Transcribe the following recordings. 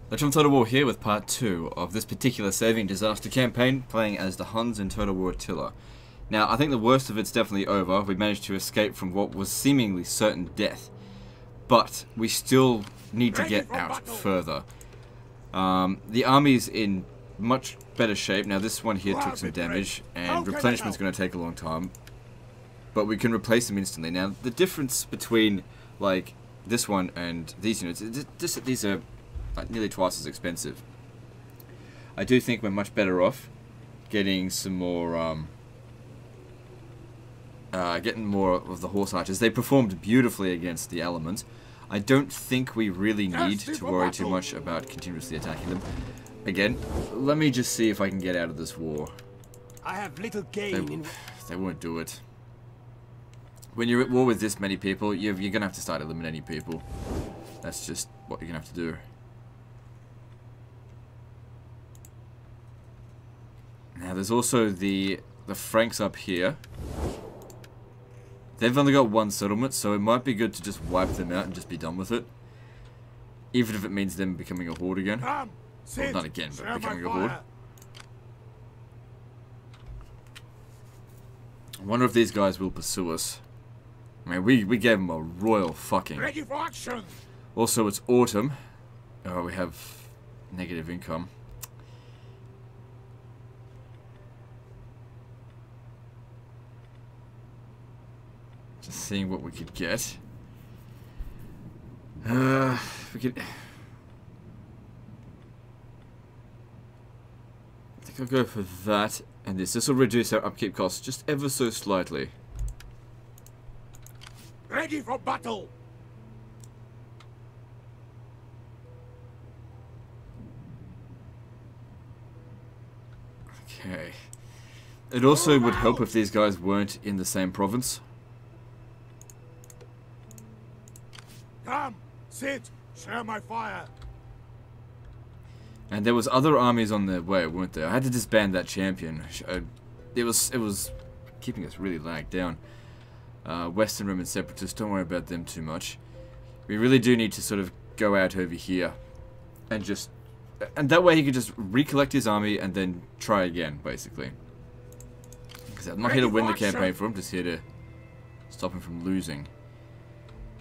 Let's jump Total War here with part 2 of this particular saving disaster campaign, playing as the Huns in Total War Attila. Now, I think the worst of it's definitely over. We managed to escape from what was seemingly certain death. But we still need to get out further. The army's in much better shape. Now, this one here took some damage, and replenishment's going to take a long time. But we can replace them instantly. Now, the difference between, like, this one and these units, these are like nearly twice as expensive. I do think we're much better off getting some more, getting more of the horse archers. They performed beautifully against the elements. I don't think we really need to worry too much about continuously attacking them. Again, let me just see if I can get out of this war. I have little gain they won't do it. When you're at war with this many people, you're gonna have to start eliminating people. That's just what you're gonna have to do. Now there's also the Franks up here. They've only got one settlement, so it might be good to just wipe them out and just be done with it. Even if it means them becoming a horde again. Well, not again, but becoming a horde. I wonder if these guys will pursue us. I mean, we gave them a royal fucking. Ready for action. Also, it's autumn. Oh, we have negative income. Just seeing what we could get. We could. I think I'll go for that and this. This will reduce our upkeep costs just ever so slightly. Ready for battle. Okay. It also would help if these guys weren't in the same province. Come, sit, share my fire. And there was other armies on their way, weren't there? I had to disband that champion. It was keeping us really lagged down. Western Roman separatists, don't worry about them too much. We really do need to sort of go out over here and just, and that way he could just recollect his army and then try again, basically. Because I'm not here to win the campaign for him, just here to stop him from losing.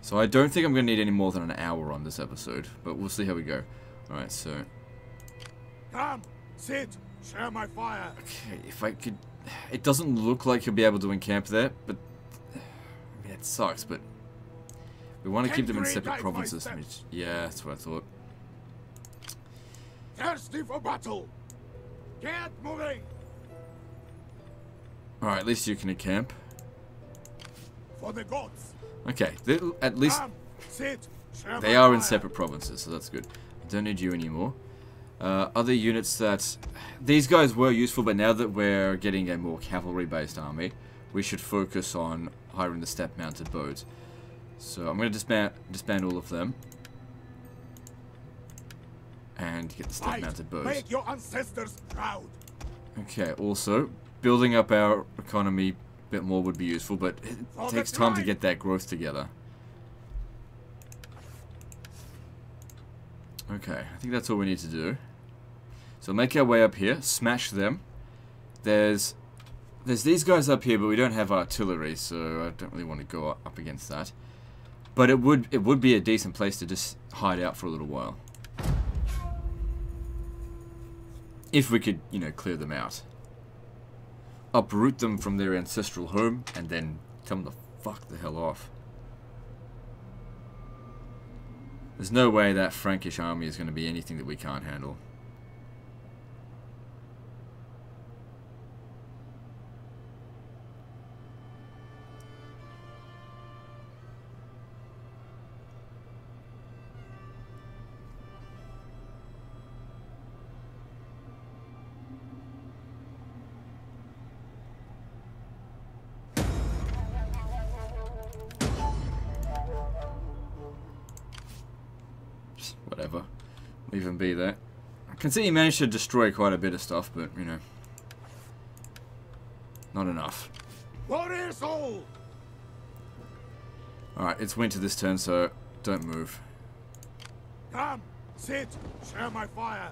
So I don't think I'm going to need any more than an hour on this episode, but we'll see how we go. Alright, so. Come, sit, share my fire. Okay, if I could. It doesn't look like he'll be able to encamp there, but. I mean, it sucks, but. We want to keep them in separate provinces. Yeah, that's what I thought. Thirsty for battle. Get moving. Alright, at least you can encamp. For the gods. Okay, at least they are in separate provinces, so that's good. I don't need you anymore. Other units that... These guys were useful, but now that we're getting a more cavalry-based army, we should focus on hiring the step-mounted bows. So I'm going to disband all of them. And get the step-mounted bows. Make your ancestors proud. Okay, also, building up our economy bit more would be useful, but it takes time to get that growth together. Okay, I think that's all we need to do. So make our way up here, smash them. There's these guys up here, but we don't have artillery, so I don't really want to go up against that. But it would be a decent place to just hide out for a little while. If we could, you know, clear them out. Uproot them from their ancestral home, and then tell them to fuck the hell off. There's no way that Frankish army is going to be anything that we can't handle. Whatever. Leave him be there. I can see he managed to destroy quite a bit of stuff, but, you know. Not enough. Warriors all! Alright, it's winter this turn, so don't move. Come, Sit, share my fire.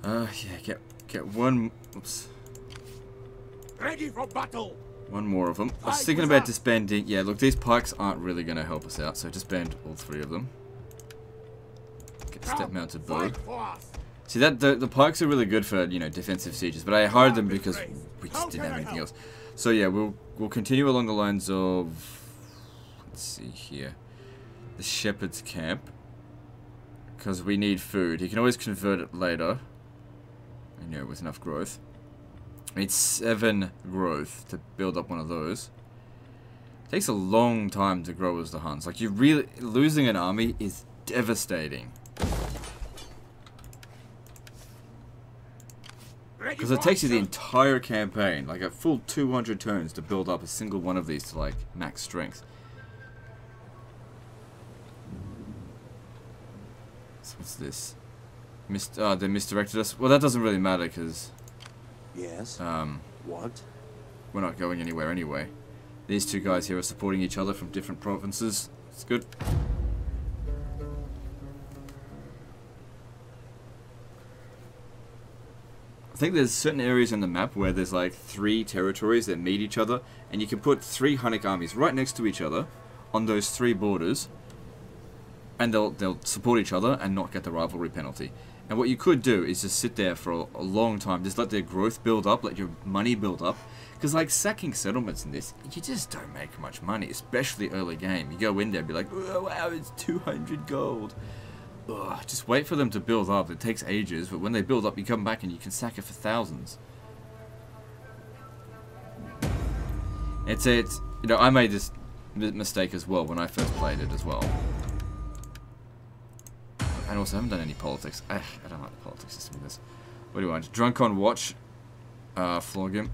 Yeah, get one. Oops. Ready for battle. One more of them. I was thinking about disbanding. Yeah, look, these pikes aren't really going to help us out, so disband all 3 of them. Get step-mounted bow. See, the pikes are really good for, you know, defensive sieges, but I hired them because we just didn't have anything else. So yeah, we'll continue along the lines of, let's see here, the shepherd's camp, because we need food. He can always convert it later, you know, with enough growth. I need 7 growth to build up one of those. It takes a long time to grow as the Huns. Like, you really, losing an army is devastating. Because it takes you the entire campaign, like a full 200 turns, to build up a single one of these to, like, max strength. So what's this? They misdirected us. Well, that doesn't really matter, because... Yes. What? We're not going anywhere anyway. These 2 guys here are supporting each other from different provinces. It's good. I think there's certain areas in the map where there's like 3 territories that meet each other, and you can put 3 Hunnic armies right next to each other on those 3 borders, and they'll support each other and not get the rivalry penalty. And what you could do is just sit there for a long time, just let their growth build up, let your money build up. Because, like, sacking settlements in this, you just don't make much money, especially early game. You go in there and be like, oh, wow, it's 200 gold. Ugh, just wait for them to build up. It takes ages, but when they build up, you come back and you can sack it for thousands. It's you know, I made this mistake as well when I first played it as well. And also, I haven't done any politics. I don't like the politics system of this. What do you want? Drunk on watch. Flog him.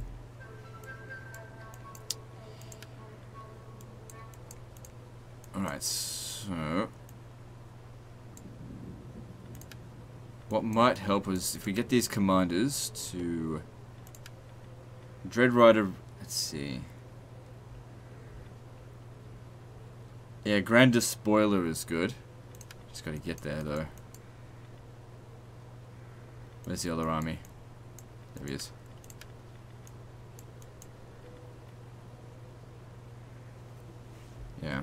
Alright, so... what might help is if we get these commanders to... Dread Rider... Let's see... Yeah, Grand Despoiler is good. Just gotta get there, though. Where's the other army? There he is. Yeah.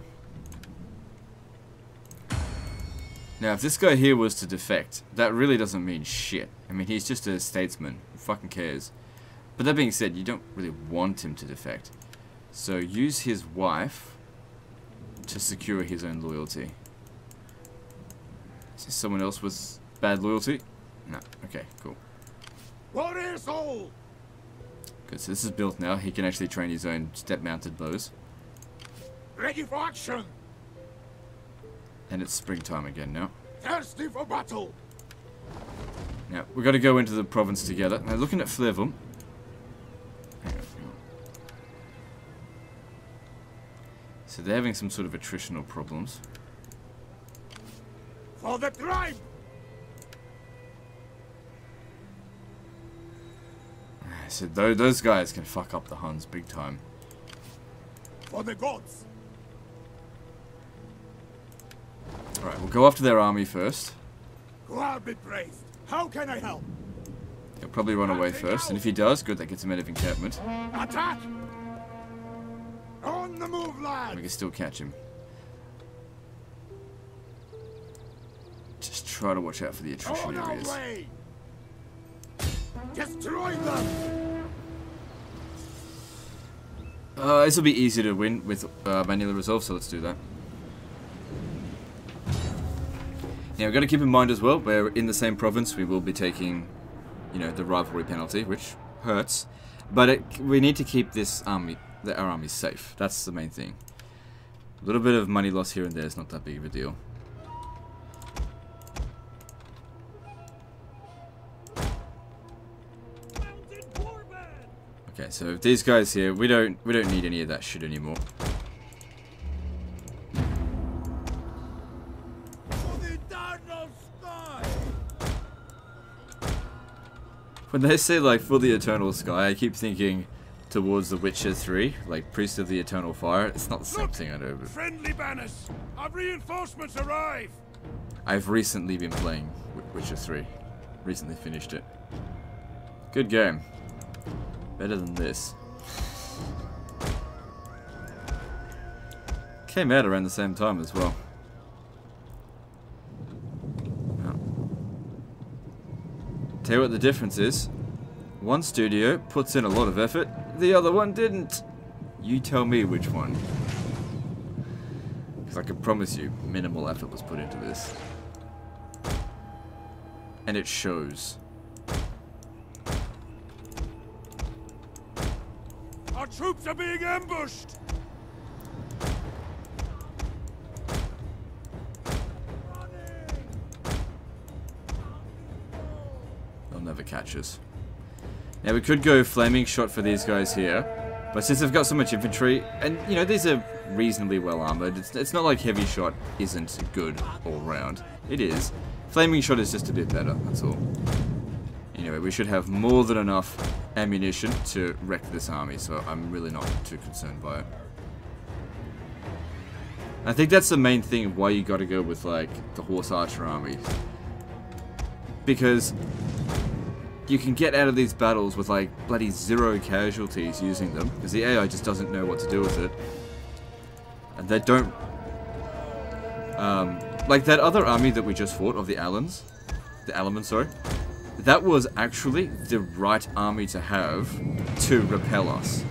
Now, if this guy here was to defect, that really doesn't mean shit. I mean, he's just a statesman. Who fucking cares? But that being said, you don't really want him to defect. So, use his wife to secure his own loyalty. Is there someone else with bad loyalty? No. Okay, cool. What is all? Good, so this is built now. He can actually train his own step-mounted bows. Ready for action. And it's springtime again now. Thirsty for battle. Now, we've got to go into the province together. Now, looking at Flevum. Hang on. So they're having some sort of attritional problems. For the tribe. So those guys can fuck up the Huns big time. For the gods. Alright, we'll go after their army first. God be praised. How can I help? He'll probably run away first, and if he does, good, that gets him out of encampment. Attack! On the move, lad! We can still catch him. Just try to watch out for the attrition areas. Way. Destroy them! This will be easy to win with manual resolve, so let's do that. Now, we've got to keep in mind as well, we're in the same province, we will be taking, you know, the rivalry penalty, which hurts. But we need to keep this army, our army safe. That's the main thing. A little bit of money loss here and there is not that big of a deal. Okay, so these guys here, we don't need any of that shit anymore. When they say, like, for the eternal sky, I keep thinking towards The Witcher 3, like Priest of the Eternal Fire. It's not the same thing, I know, but Friendly banners! Our reinforcements arrive! I've recently been playing Witcher 3. Recently finished it. Good game. Better than this. Came out around the same time as well. Tell you what the difference is. One studio puts in a lot of effort, the other one didn't. You tell me which one. Because I can promise you, minimal effort was put into this. And it shows. Our troops are being ambushed! They'll never catch us. Now we could go flaming shot for these guys here, but since they've got so much infantry, and you know these are reasonably well armored, it's not like heavy shot isn't good all round. It is. Flaming shot is just a bit better, that's all. Anyway, we should have more than enough ammunition to wreck this army, so I'm really not too concerned by it. I think that's the main thing of why you gotta go with like the horse archer army. Because you can get out of these battles with like bloody 0 casualties using them, because the AI just doesn't know what to do with it. And they don't... like that other army that we just fought, of the Allans, sorry, that was actually the right army to have to repel us.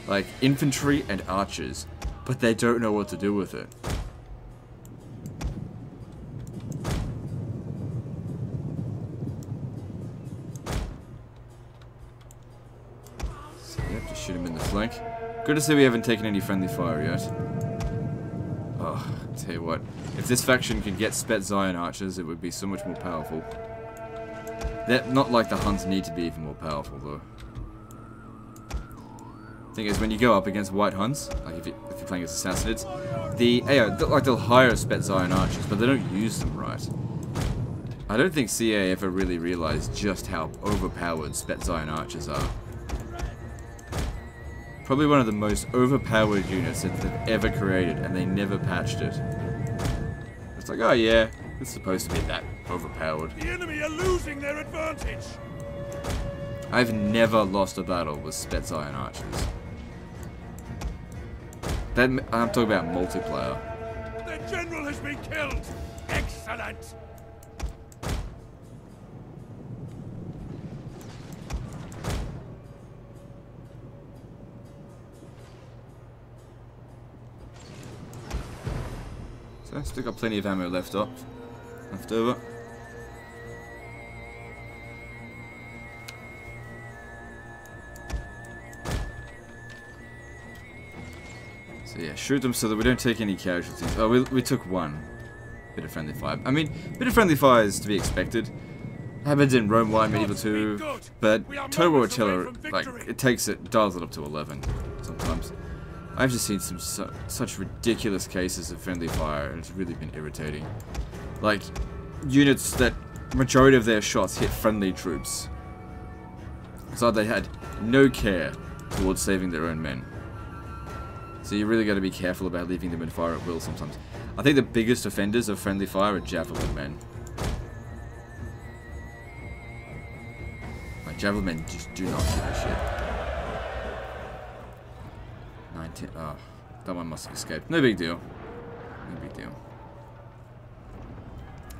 Like, infantry and archers, but they don't know what to do with it. Shoot him in the flank. Good to see we haven't taken any friendly fire yet. Oh, tell you what. If this faction could get Spetzion archers, it would be so much more powerful. They're not like the Huns need to be even more powerful, though. Thing is, when you go up against white Huns, like if you're playing as Assassinates, the AI, like they'll hire Spetzion archers, but they don't use them right. I don't think CA ever really realized just how overpowered Spetzion archers are. Probably one of the most overpowered units that they've ever created, and they never patched it. It's like, oh yeah, it's supposed to be that overpowered. The enemy are losing their advantage! I've never lost a battle with Spetzion archers. I'm talking about multiplayer. Their general has been killed! Excellent! So, still got plenty of ammo left over. So yeah, shoot them so that we don't take any casualties. Oh, we took one. Bit of friendly fire. I mean, bit of friendly fire is to be expected. Happens in Rome Y Medieval 2, but Total War Attila, like, it dials it up to 11 sometimes. I've just seen some such ridiculous cases of friendly fire, and it's really been irritating. Like, units that majority of their shots hit friendly troops. It's like they had no care towards saving their own men. So you really got to be careful about leaving them in fire at will sometimes. I think the biggest offenders of friendly fire are javelin men. Like, javelin men just do not give a shit. 19. Oh, that one must have escaped. No big deal. No big deal.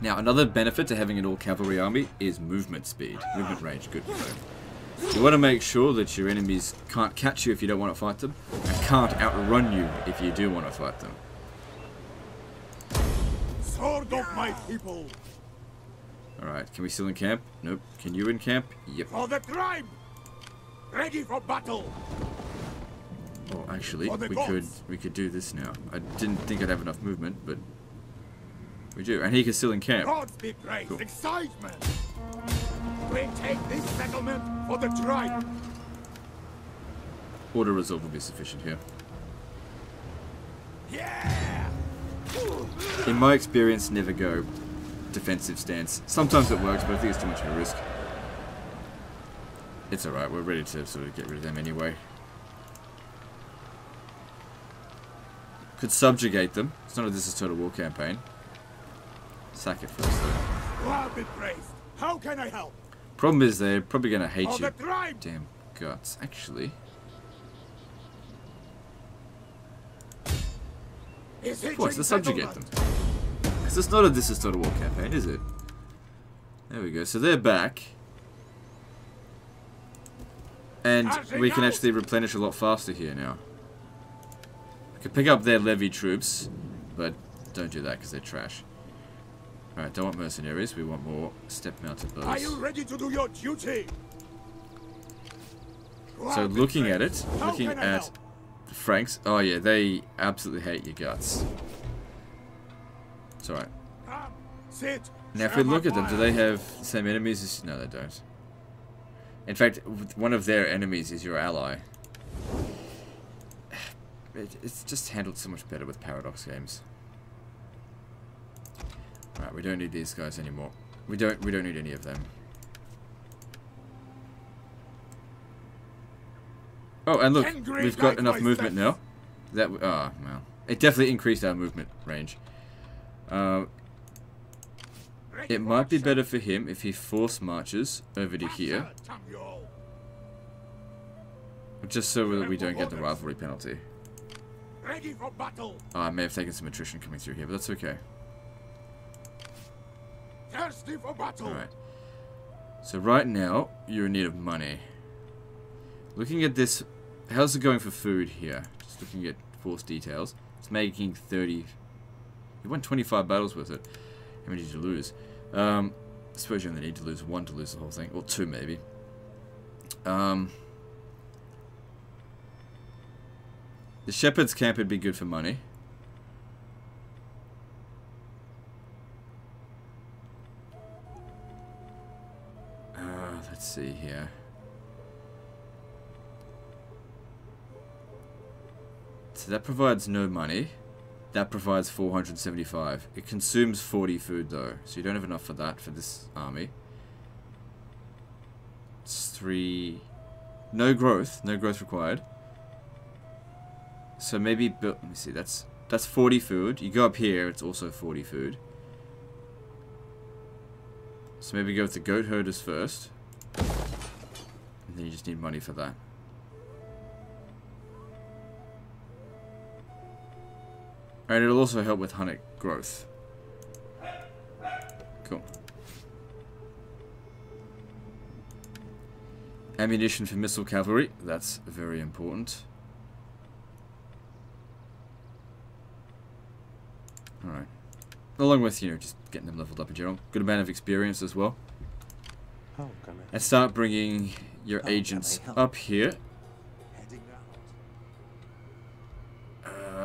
Now, another benefit to having an all-cavalry army is movement speed. Movement range, good to know. You want to make sure that your enemies can't catch you if you don't want to fight them, and can't outrun you if you do want to fight them. Sword of my people! Alright, can we still encamp? Nope. Can you encamp? Yep. For the tribe! Ready for battle! Oh, actually, we could do this now. I didn't think I'd have enough movement, but we do. And he can still encamp. Gods be praised! Cool. Excitement! We take this settlement for the tribe! Auto resolve will be sufficient here. Yeah! In my experience, never go defensive stance. Sometimes it works, but I think it's too much of a risk. It's alright, we're ready to sort of get rid of them anyway. Could subjugate them. It's not a This Is Total War campaign. Sack it first, though. Well, be praised. How can I help? Problem is, they're probably going to hate Of you. the tribe. Damn guts. Actually, let's subjugate them. Because it's not a This Is Total War campaign, is it? There we go. So they're back. And we can actually replenish a lot faster here now. We can pick up their levy troops, but don't do that because they're trash. Alright, don't want mercenaries, we want more step-mounted bows. Are you ready to do your duty? So looking at it, looking at the Franks, oh yeah, they absolutely hate your guts. It's alright. Sit. Now if we look at them, do they have the same enemies as... No, they don't. In fact, one of their enemies is your ally. It's just handled so much better with Paradox games. Alright, we don't need these guys anymore. We don't need any of them. Oh, and look, we've got enough movement now. That oh well, it definitely increased our movement range. It might be better for him if he force marches over to here, just so that we don't get the rivalry penalty. Ready for battle. I may have taken some attrition coming through here, but that's okay. Thirsty for battle. Alright. So right now, you're in need of money. Looking at this, how's it going for food here? Just looking at force details. It's making 30... You won 25 battles with it. How many did you lose? I suppose you only need to lose one to lose the whole thing. Or two, maybe. The Shepherd's Camp would be good for money. Let's see here. So that provides no money. That provides 475. It consumes 40 food though, so you don't have enough for that for this army. It's 3... No growth required. So maybe let me see. That's 40 food. You go up here, it's also 40 food. So maybe go with the goat herders first. And then you just need money for that. And it'll also help with Hunnic growth. Cool. Ammunition for missile cavalry. That's very important. Alright. Along with, you know, just getting them leveled up in general. Good amount of experience as well. And start bringing your agents up here.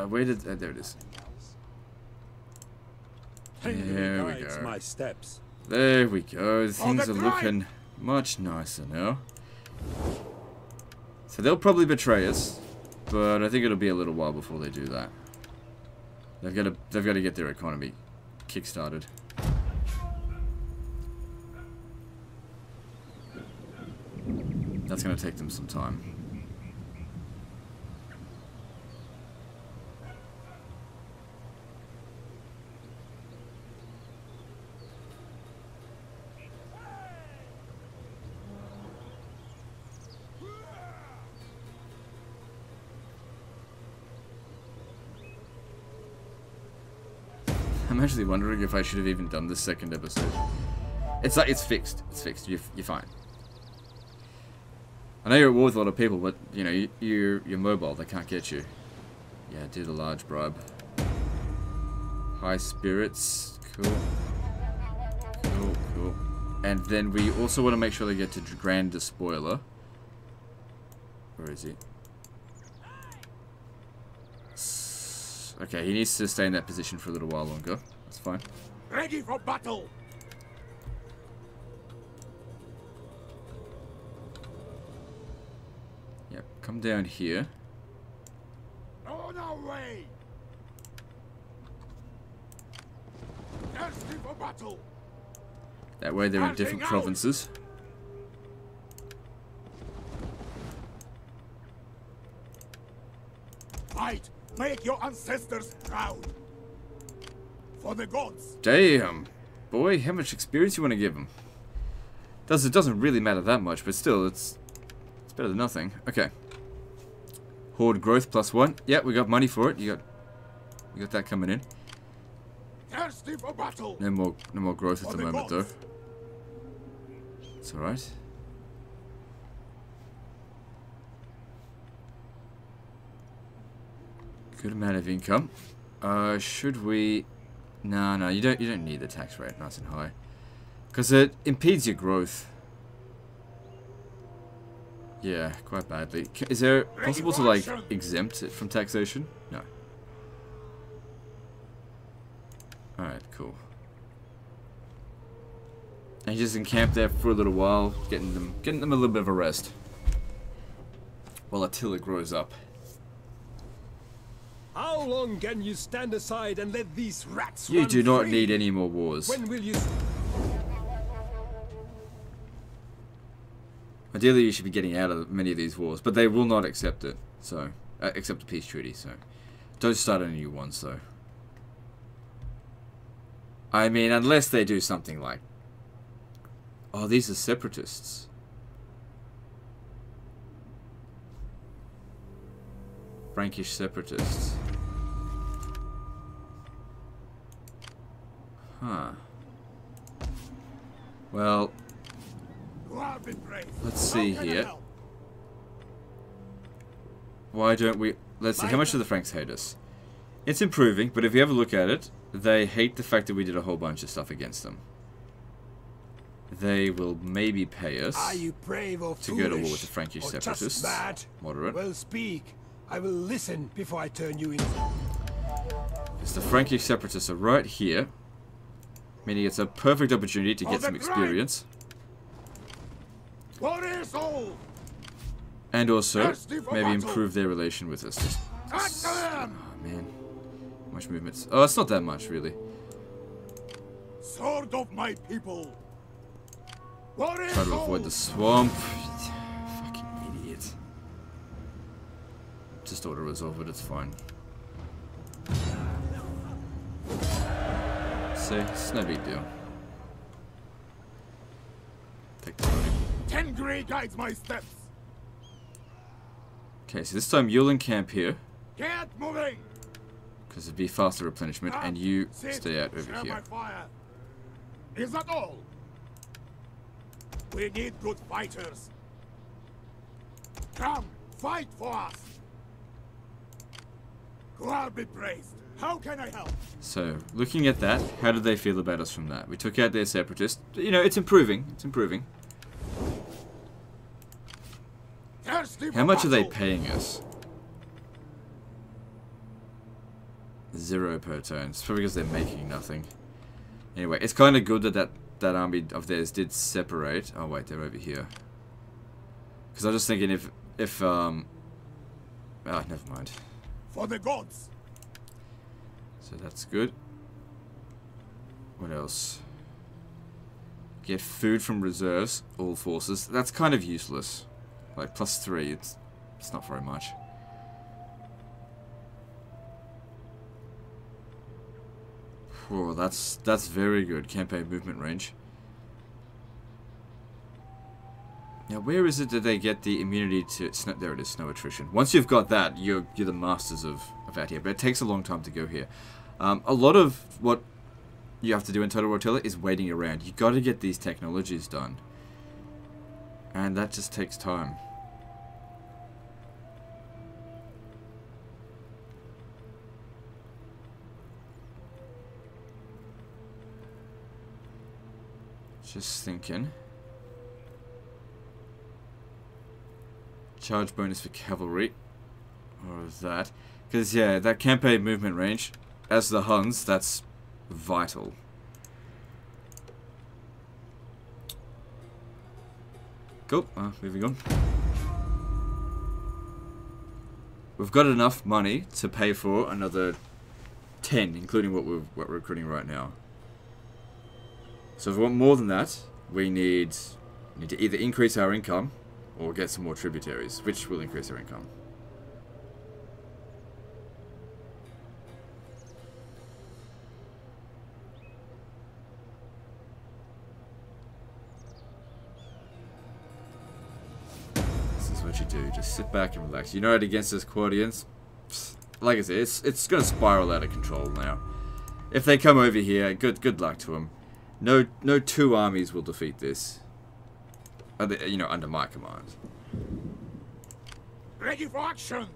Where did... there it is. There we go. My steps. There we go. Things are looking much nicer now. So they'll probably betray us, but I think it'll be a little while before they do that. They've got to get their economy kick-started. That's going to take them some time. I'm actually wondering if I should have even done this second episode. It's like, it's fixed. It's fixed. You're fine. I know you're at war with a lot of people, but, you know, you're mobile. They can't get you. Yeah, do the large bribe. High spirits. Cool. Cool, cool. And then we also want to make sure they get to Grand Despoiler. Where is he? Okay, he needs to stay in that position for a little while longer. That's fine. Ready for battle. Yep, come down here. On our way. Thirsty for battle. That way they're in different provinces. Fight! Make your ancestors proud! For the gods! Damn! Boy, how much experience you want to give them? It doesn't really matter that much, but still, it's better than nothing. Okay. Horde growth +1. Yeah, we got money for it. You got that coming in. Thirsty for battle! No more growth at the moment, though. It's alright. Good amount of income. Should we? No, you don't need the tax rate nice and high, because it impedes your growth. Yeah, quite badly. Is there possible to like exempt it from taxation? No. All right, cool. And you just encamp there for a little while, getting them a little bit of a rest, while Attila grows up. How long can you stand aside and let these rats You run do not free? need any more wars. When will you? Ideally, you should be getting out of many of these wars, but they will not accept it. So, accept the peace treaty. So, don't start any new ones. Though. I mean, unless they do something like, oh, these are separatists. Frankish separatists. Huh. Well, let's see here. Why don't we... Let's see, how much do the Franks hate us? It's improving, but if you have a look at it, they hate the fact that we did a whole bunch of stuff against them. They will maybe pay us Are you brave or to go to war with the Frankish or separatists. just mad? Moderate. Well, speak. I will listen before I turn you in. Because the Frankish separatists are right here, meaning it's a perfect opportunity to get some experience. And also, maybe improve their relation with us. Oh man. Much movement. Oh, it's not that much, really. Sword of my people. Try to avoid the swamp. Fucking idiot. Just auto resolve it, it's fine. See, it's no big deal. Take the money. Tengri guides my steps. Okay, so this time you'll encamp here, Get moving. because it'd be faster replenishment, and you stay out over here. Is that all? We need good fighters. Come, fight for us. God be praised. How can I help? So, looking at that, how did they feel about us from that? We took out their separatists. You know, it's improving. It's improving. How much are they paying us? 0 per turn. It's probably because they're making nothing. Anyway, it's kind of good that that army of theirs did separate. Oh wait, they're over here. Because I was just thinking if oh, never mind. For the gods. So that's good. What else? Get food from reserves, all forces. That's kind of useless. Like +3, it's not very much. Whoa, that's very good. Campaign movement range. Now, where is it that they get the immunity to snow? There it is, snow attrition. Once you've got that, you're the masters of out here. But it takes a long time to go here. A lot of what you have to do in Total War Attila is waiting around. You got to get these technologies done, and that just takes time. Just thinking. Charge bonus for cavalry. Or that. Because, yeah, that campaign movement range, as the Huns, that's vital. Cool. Moving on. We've got enough money to pay for another 10, including what we're recruiting right now. So if we want more than that, we need to either increase our income or get some more tributaries, which will increase our income. you do. Just sit back and relax. United against this Quadians. Like I said, it's going to spiral out of control now. If they come over here, good luck to them. No two armies will defeat this. You know, under my command. Ready for action.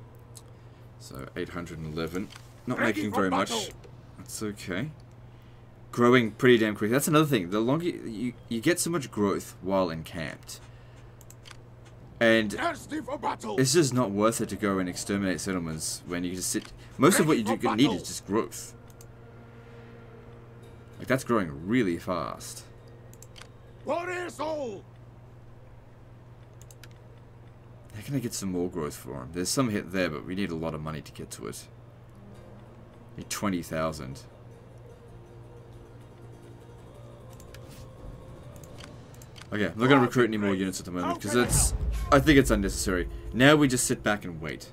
So 811. Not making very much. That's okay. Growing pretty damn quick. That's another thing. The longer you get so much growth while encamped. And it's just not worth it to go and exterminate settlements when you just sit. Most of what you need is just growth. Like, that's growing really fast. Warriors all. How can I get some more growth for him? There's some hit there, but we need a lot of money to get to it. Need 20,000. Okay, I'm not going to recruit any more units at the moment because I think it's unnecessary. Now we just sit back and wait.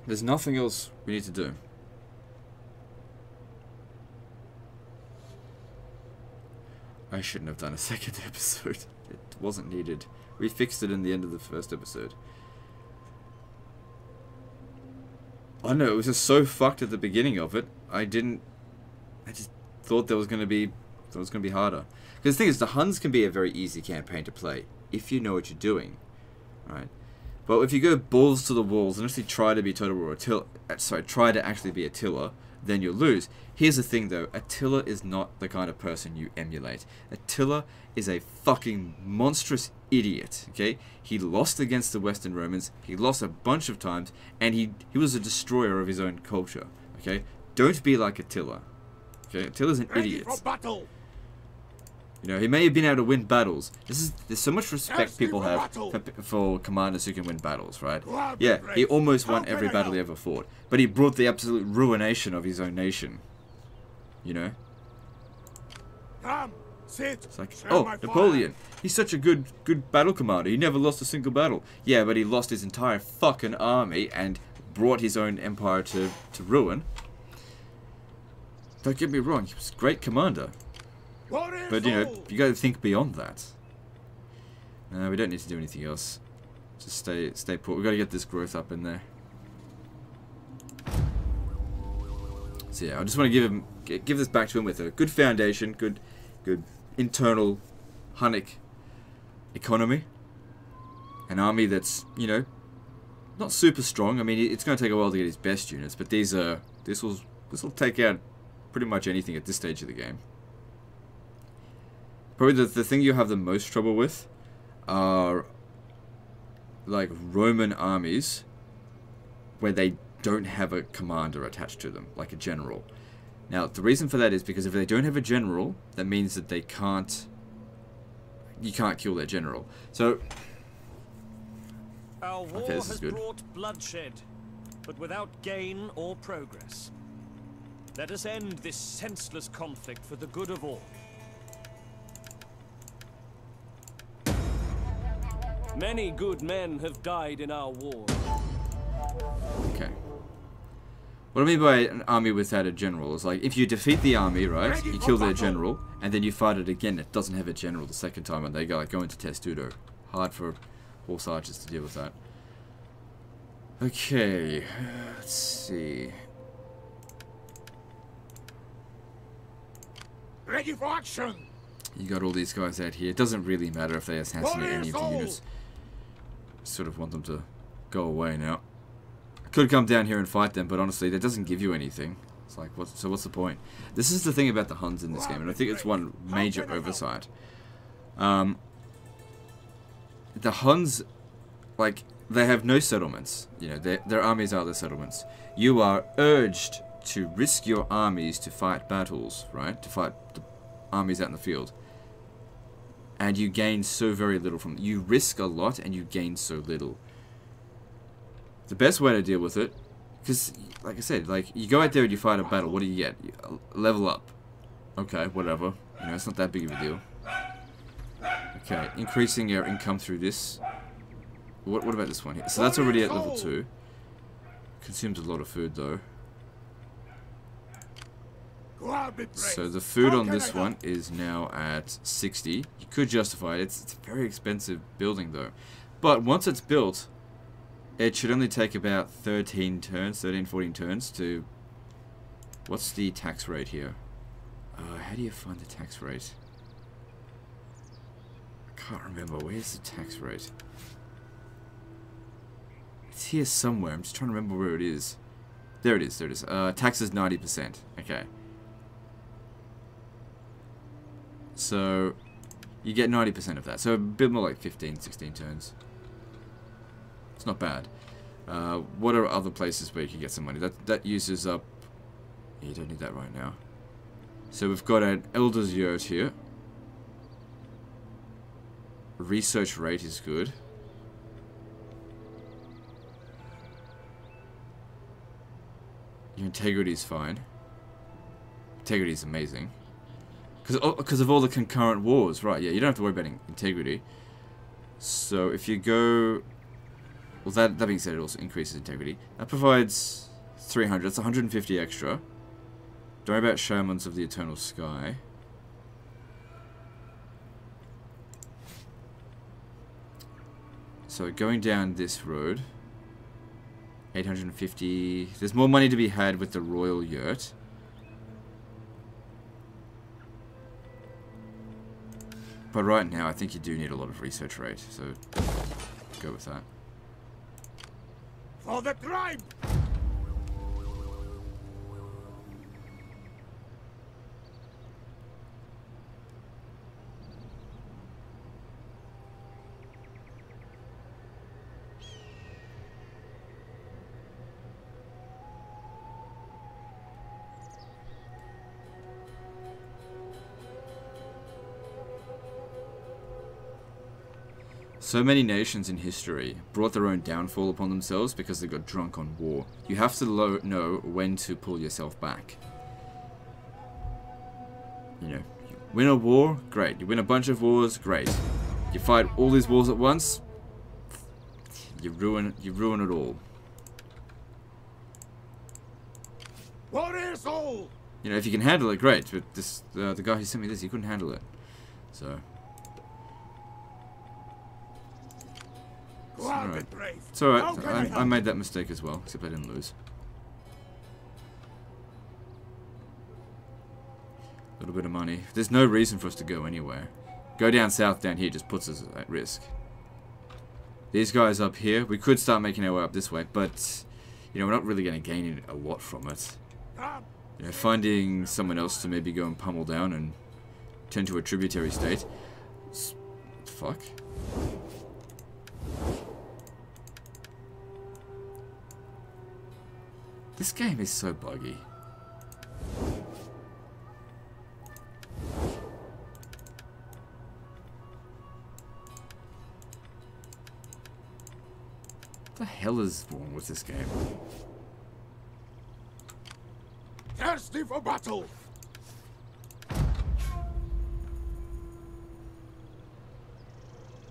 There's nothing else we need to do. I shouldn't have done a second episode. It wasn't needed. We fixed it in the end of the first episode. I don't know, it was just so fucked at the beginning of it. I just thought there was going to be harder. Because the thing is, the Huns can be a very easy campaign to play if you know what you're doing, right? But if you go balls to the walls and actually try to be Total War Attila, try to actually be Attila, then you'll lose. Here's the thing though, Attila is not the kind of person you emulate. Attila is a fucking monstrous idiot, okay? He lost against the Western Romans, he lost a bunch of times, and he was a destroyer of his own culture, okay? Don't be like Attila, okay? Attila's an idiot. You know, he may have been able to win battles. There's so much respect people have for commanders who can win battles, right? Yeah, he almost won every battle he ever fought, but he brought the absolute ruination of his own nation. You know? It's like, oh, Napoleon, he's such a good battle commander. He never lost a single battle. Yeah, but he lost his entire fucking army and brought his own empire to ruin. Don't get me wrong, he was a great commander. But, you know, you gotta think beyond that. No, we don't need to do anything else. Just stay put. We gotta get this growth up in there. So yeah, I just want to give this back to him with a good foundation, good internal Hunnic economy, an army that's, you know, not super strong. I mean, it's gonna take a while to get his best units, but this will take out pretty much anything at this stage of the game. Probably the thing you have the most trouble with are like Roman armies where they don't have a commander attached to them, like a general. Now, the reason for that is because if they don't have a general, that means that you can't kill their general. So, our war has brought bloodshed, but without gain or progress. Let us end this senseless conflict for the good of all. Many good men have died in our war. Okay. What I mean by an army without a general is like, if you defeat the army, right, you kill their general, and then you fight it again, it doesn't have a general the second time, and they go into Testudo. Hard for horse archers to deal with that. Okay, let's see. Ready for action. You got all these guys out here. It doesn't really matter if they assassinate any of the units. Sort of want them to go away now. I could come down here and fight them, but honestly, that doesn't give you anything. It's like, what's the point? This is the thing about the Huns in this game, and I think it's one major oversight. The Huns, like, they have no settlements. You know, their armies are their settlements. You are urged to risk your armies to fight battles, right? To fight the armies out in the field. And you gain so very little from it. You risk a lot and you gain so little. The best way to deal with it, because, like I said, like, you go out there and you fight a battle, what do you get? You level up. Okay, whatever. You know, it's not that big of a deal. Okay, increasing your income through this. What about this one here? So that's already at level 2. Consumes a lot of food, though. So the food on this one is now at 60. You could justify it. It's a very expensive building, though. But once it's built, it should only take about 13, 14 turns to... What's the tax rate here? How do you find the tax rate? I can't remember. Where's the tax rate? It's here somewhere. I'm just trying to remember where it is. There it is. There it is. Tax is 90%. Okay. So, you get 90% of that. So, a bit more like 15, 16 turns. It's not bad. What are other places where you can get some money? That uses up... You don't need that right now. So, we've got an Elder's Yurt here. Research rate is good. Your integrity is fine. Integrity is amazing. Because of all the concurrent wars. Right, yeah, you don't have to worry about integrity. So if you go... Well, that being said, it also increases integrity. That provides 300. That's 150 extra. Don't worry about Shamans of the Eternal Sky. So going down this road... 850. There's more money to be had with the Royal Yurt. But right now, I think you do need a lot of research rate, so go with that. For the tribe! So many nations in history brought their own downfall upon themselves because they got drunk on war. You have to know when to pull yourself back. You know, you win a war, great. You win a bunch of wars, great. You fight all these wars at once, you ruin it all. Warriors all! You know, if you can handle it, great. But this, the guy who sent me this, he couldn't handle it. So. Alright. It's alright. I made that mistake as well, except I didn't lose. A little bit of money. There's no reason for us to go anywhere. Go down south down here just puts us at risk. These guys up here, we could start making our way up this way, but you know, we're not really going to gain a lot from it. You know, finding someone else to maybe go and pummel down and turn to a tributary state. Fuck. This game is so buggy. What the hell is wrong with this game? Thirsty for battle!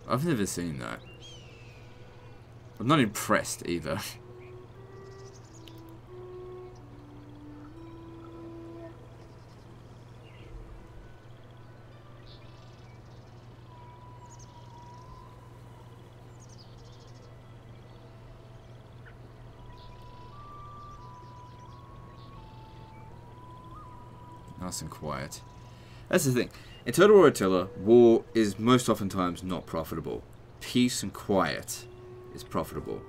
I've never seen that. I'm not impressed either. Nice and quiet. That's the thing. In Total War Attila, war is most oftentimes not profitable. Peace and quiet is profitable.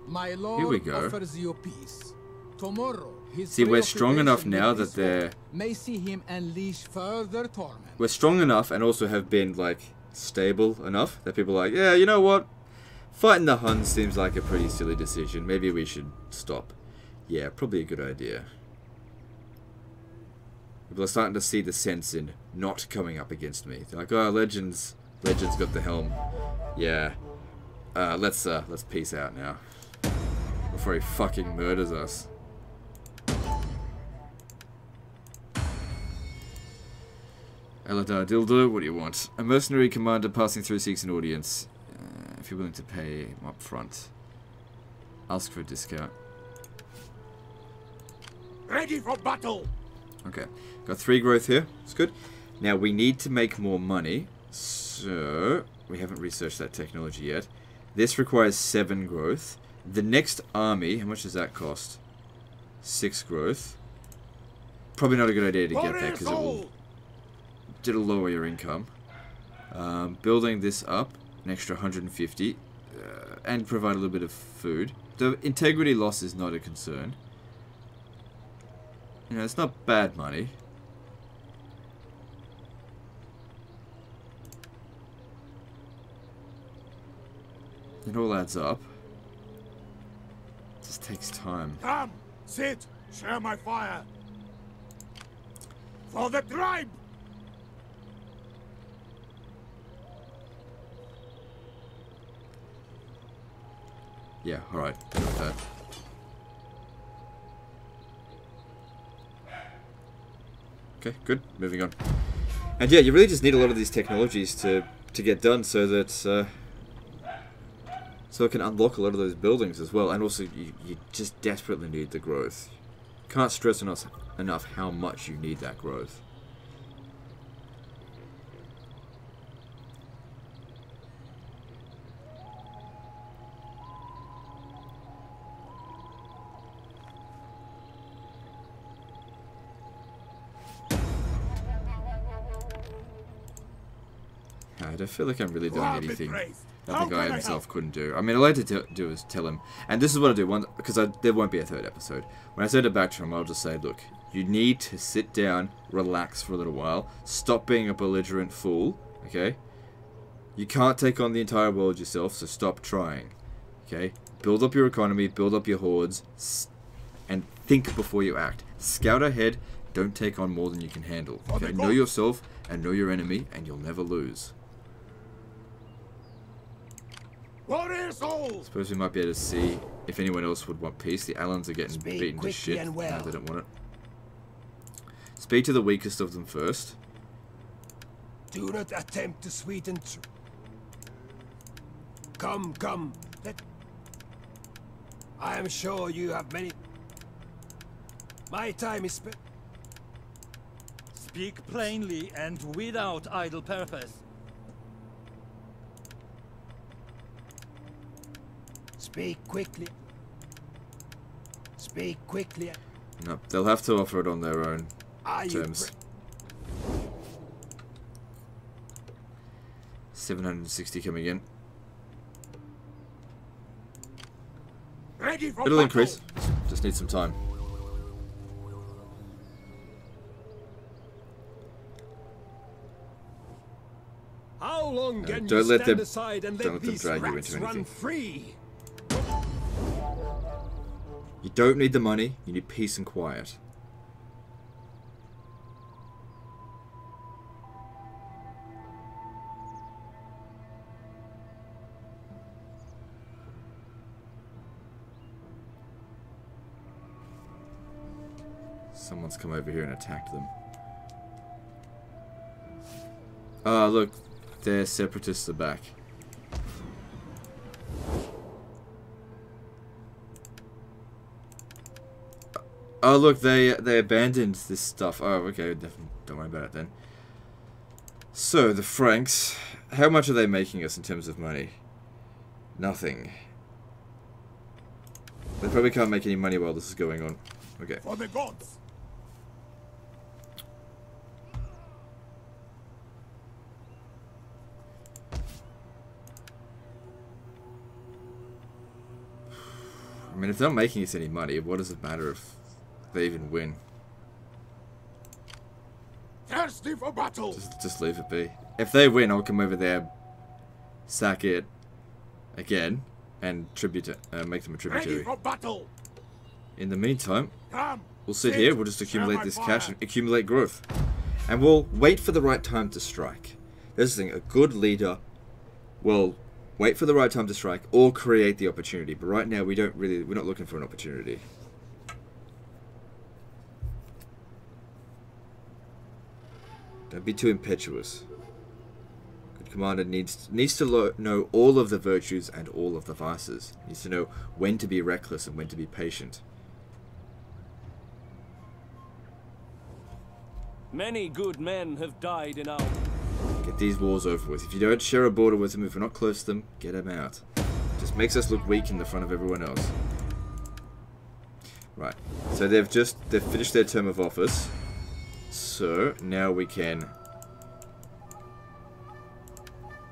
My lord Here we go. offers you peace. Tomorrow, his See, we're strong enough now that they're... may see him unleash further torment. We're strong enough and also have been, like, stable enough that people are like, yeah, you know what? Fighting the Huns seems like a pretty silly decision. Maybe we should stop. Yeah, probably a good idea. People are starting to see the sense in not coming up against me. They're like, oh, Legends got the helm. Yeah. Let's peace out now. Before he fucking murders us. Eladar Dildo, what do you want? A mercenary commander passing through seeks an audience. If you're willing to pay him up front. Ask for a discount. Ready for battle! Okay, got 3 growth here. It's good. Now we need to make more money, so we haven't researched that technology yet. This requires 7 growth. The next army, how much does that cost? 6 growth. Probably not a good idea to get that because it'll lower your income. Building this up, an extra 150, and provide a little bit of food. The integrity loss is not a concern. You know, it's not bad money. It all adds up. It just takes time. Come, sit, share my fire. For the tribe! Yeah, alright. Deal with that. Okay, good. Moving on. And yeah, you really just need a lot of these technologies to get done so that so it can unlock a lot of those buildings as well. And also, you just desperately need the growth. Can't stress enough how much you need that growth. I feel like I'm really doing anything that the guy himself couldn't do. I mean, all I had to do is tell him, and this is what I do, because there won't be a third episode. When I send it back to him, I'll just say, look, you need to sit down, relax for a little while, stop being a belligerent fool, okay? You can't take on the entire world yourself, so stop trying, okay? Build up your economy, build up your hordes, and think before you act. Scout ahead, don't take on more than you can handle, okay? Know yourself and know your enemy, and you'll never lose. Suppose we might be able to see if anyone else would want peace. The Allans are getting beaten to shit. No, they don't want it. Speak to the weakest of them first. Do not attempt to sweeten. Come, come. I am sure you have many. My time is spent. Speak plainly and without idle purpose. Speak quickly. Speak quickly. No, they'll have to offer it on their own terms. 760 coming in. It'll increase. Just need some time. How long can don't you let stand them, aside and don't let let them these drag you rats into anything. run free? You don't need the money, you need peace and quiet. Someone's come over here and attacked them. Ah, look, their separatists are back. Oh look, they abandoned this stuff. Oh, okay, don't worry about it then. So, the Franks, how much are they making us in terms of money? Nothing. They probably can't make any money while this is going on. Okay. For the gods. I mean, if they're not making us any money, what does it matter if they even win? Thirsty for battle. Just leave it be. If they win, I'll come over there, sack it again, and make them a tributary. Ready for battle. In the meantime, Come, we'll sit here. We'll just accumulate this cash and accumulate growth, and we'll wait for the right time to strike. There's the thing: a good leader will wait for the right time to strike or create the opportunity. But right now, we're not looking for an opportunity. Don't be too impetuous. Good commander needs to know all of the virtues and all of the vices. Needs to know when to be reckless and when to be patient. Many good men have died in our... Get these wars over with. If you don't share a border with them, if we're not close to them, get them out. Just makes us look weak in the front of everyone else. Right. So they've finished their term of office. So now we can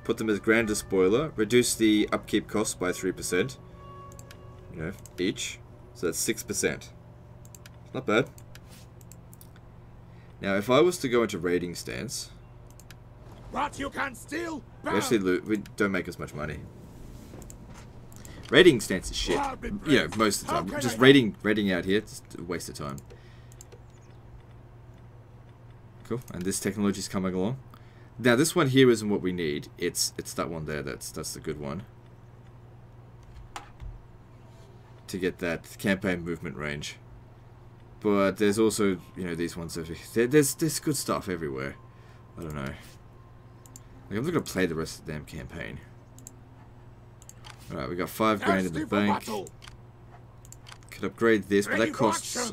put them as Grand Despoiler, reduce the upkeep costs by 3%, you know, each. So that's 6%. Not bad. Now, if I was to go into raiding stance, What you can steal, we actually we don't make as much money. Raiding stance is shit. You know, most of the time. Just raiding out here, it's a waste of time. Cool. And this technology is coming along. Now, this one here isn't what we need. It's that one there. That's the good one. To get that campaign movement range. But there's also, you know, these ones over here. There's good stuff everywhere. I don't know. Like, I'm not gonna play the rest of the damn campaign. Alright, we got 5 grand in the bank. Could upgrade this, but that costs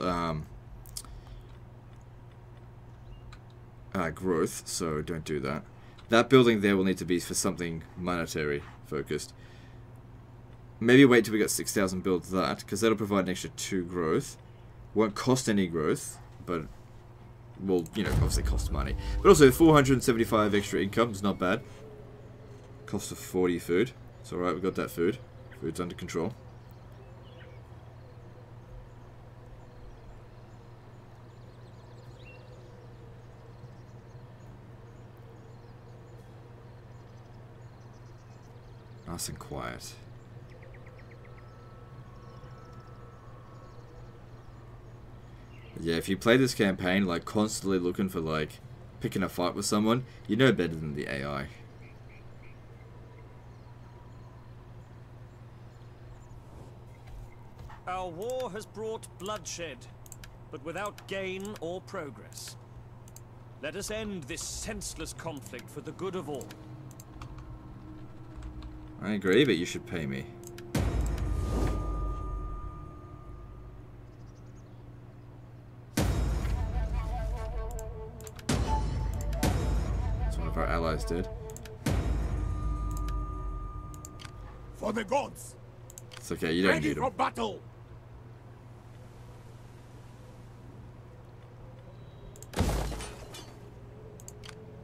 growth, so don't do that. That building there will need to be for something monetary focused. Maybe wait till we got 6,000 build that, because that'll provide an extra 2 growth. Won't cost any growth, but will, you know, obviously cost money. But also 475 extra income is not bad. Cost of 40 food. It's alright, we got that food. Food's under control. Nice and quiet. Yeah, if you play this campaign, like, constantly looking for, like, picking a fight with someone, you know better than the AI. Our war has brought bloodshed, but without gain or progress. Let us end this senseless conflict for the good of all. I agree, but you should pay me. That's one of our allies did. For the gods. It's okay, you don't Ready need for them. battle.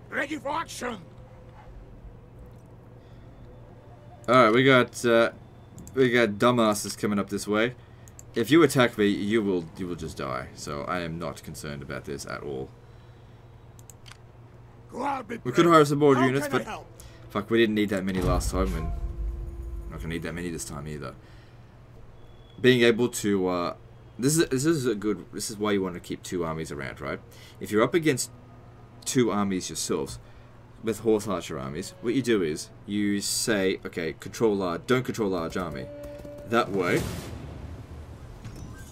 Ready for action. Alright, we got dumbasses coming up this way. If you attack me, you will just die. So I am not concerned about this at all. We could hire some more units, but fuck, we didn't need that many last time, and not gonna need that many this time either. Being able to this is why you want to keep 2 armies around, right? If you're up against 2 armies yourselves with horse archer armies, what you do is you say, okay, don't control large army. That way,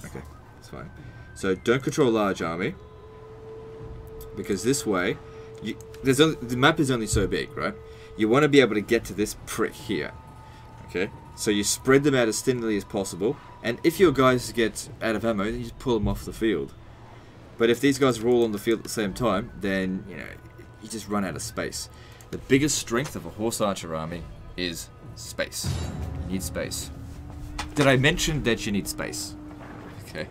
okay, that's fine. So don't control large army, because this way, the map is only so big, right? You want to be able to get to this prick here, okay? So you spread them out as thinly as possible, and if your guys get out of ammo, then you just pull them off the field. But if these guys are all on the field at the same time, then, you know, you just run out of space. The biggest strength of a horse archer army is space. You need space. Did I mention that you need space? Okay.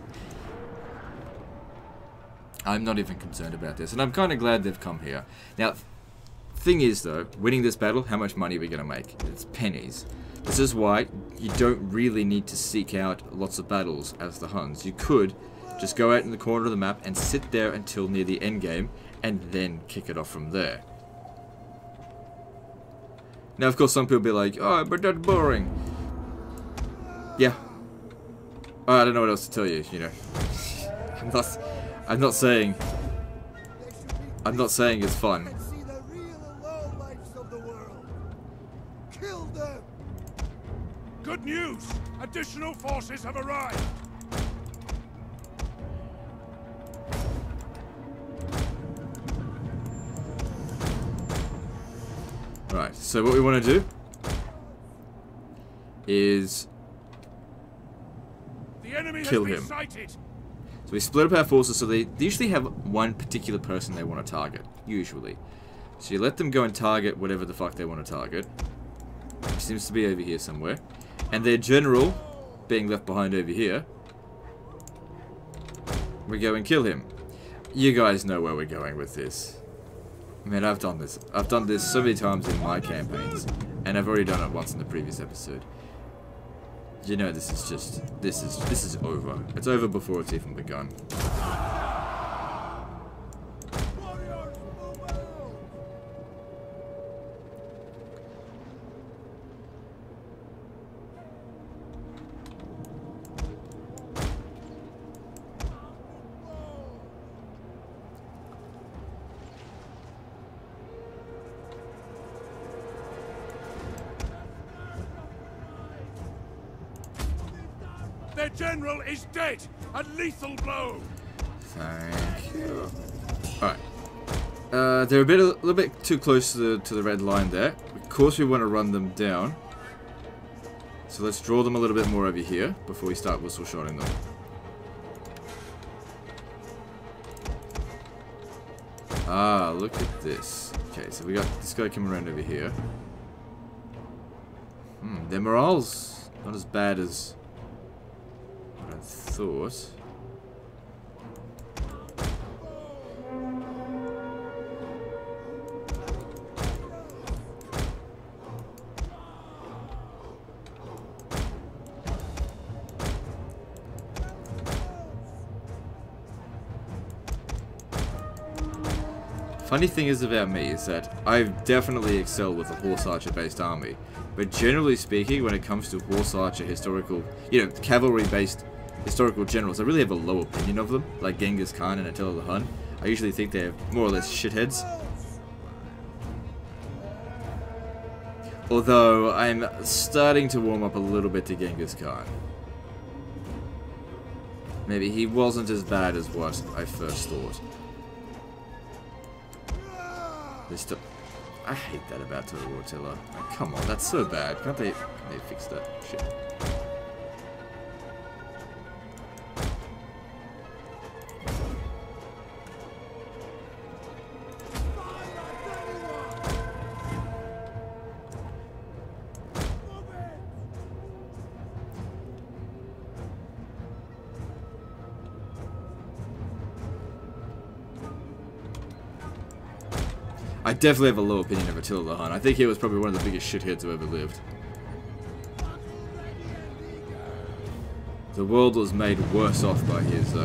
I'm not even concerned about this, and I'm kind of glad they've come here. Now, thing is though, winning this battle, how much money are we going to make? It's pennies. This is why you don't really need to seek out lots of battles as the Huns. You could just go out in the corner of the map and sit there until near the end game, and then kick it off from there. Now, of course, some people will be like, "Oh, but that's boring." Yeah. I don't know what else to tell you. You know, I'm not saying it's fun. Good news! Additional forces have arrived! Right, so what we want to do is kill him. So we split up our forces, so they usually have one particular person they want to target, usually. So you let them go and target whatever the fuck they want to target. Which seems to be over here somewhere. and their general being left behind over here, we go and kill him. You guys know where we're going with this. I mean, I've done this. I've done this so many times in my campaigns, and I've already done it once in the previous episode. You know, this is just, this is over. It's over before it's even begun. Their general is dead! A lethal blow! Thank you. Alright. They're a little bit too close to the red line there. Of course we want to run them down. So let's draw them a little bit more over here before we start whistle shotting them. Ah, look at this. Okay, so we got this guy coming around over here. Their morale's not as bad as I thought. Funny thing is about me is that I've definitely excelled with a horse archer based army, but generally speaking, when it comes to horse archer historical, cavalry based historical generals, I really have a low opinion of them, like Genghis Khan and Attila the Hun. I usually think they're more or less shitheads. Although, I'm starting to warm up a little bit to Genghis Khan. Maybe he wasn't as bad as what I first thought. I hate that about Total War Attila. Like, come on, that's so bad. Can't they fix that shit? I definitely have a low opinion of Attila the Hun. I think he was probably one of the biggest shitheads who ever lived. The world was made worse off by his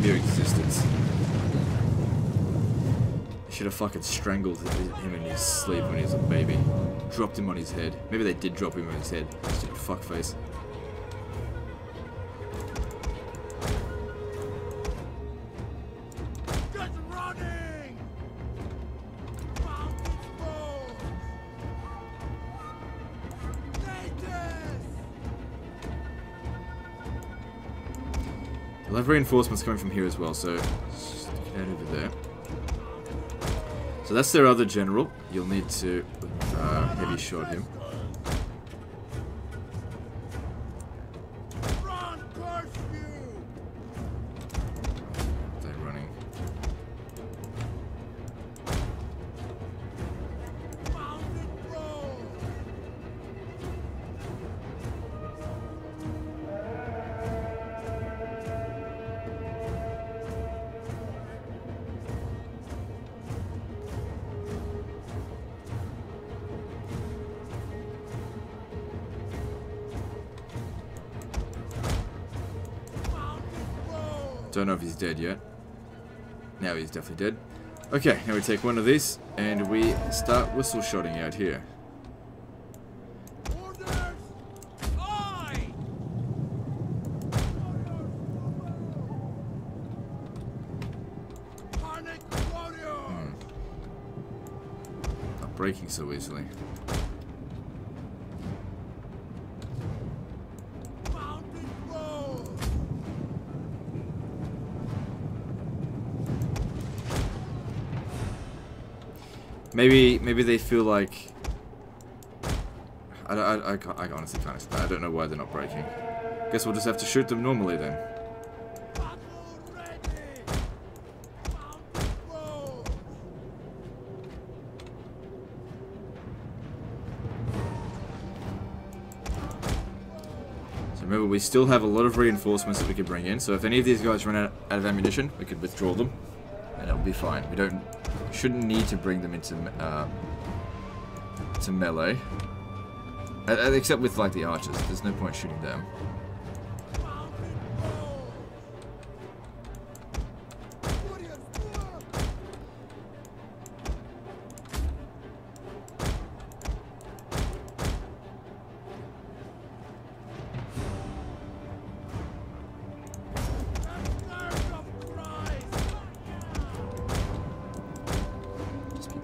mere existence. They should have fucking strangled him in his sleep when he was a baby. Dropped him on his head. Maybe they did drop him on his head. Stupid fuckface. We'll have reinforcements coming from here as well, so stick it out over there. So that's their other general. You'll need to heavy shot him. They're running. Don't know if he's dead yet. Now he's definitely dead. Okay, now we take one of these and we start whistle shotting out here. Not breaking so easily. Maybe they feel like I honestly can't explain. I don't know why they're not breaking. Guess we'll just have to shoot them normally then. Remember, we still have a lot of reinforcements that we could bring in, so if any of these guys run out of ammunition, we could withdraw them, and it'll be fine. We shouldn't need to bring them into to melee, except with like the archers. There's no point shooting them.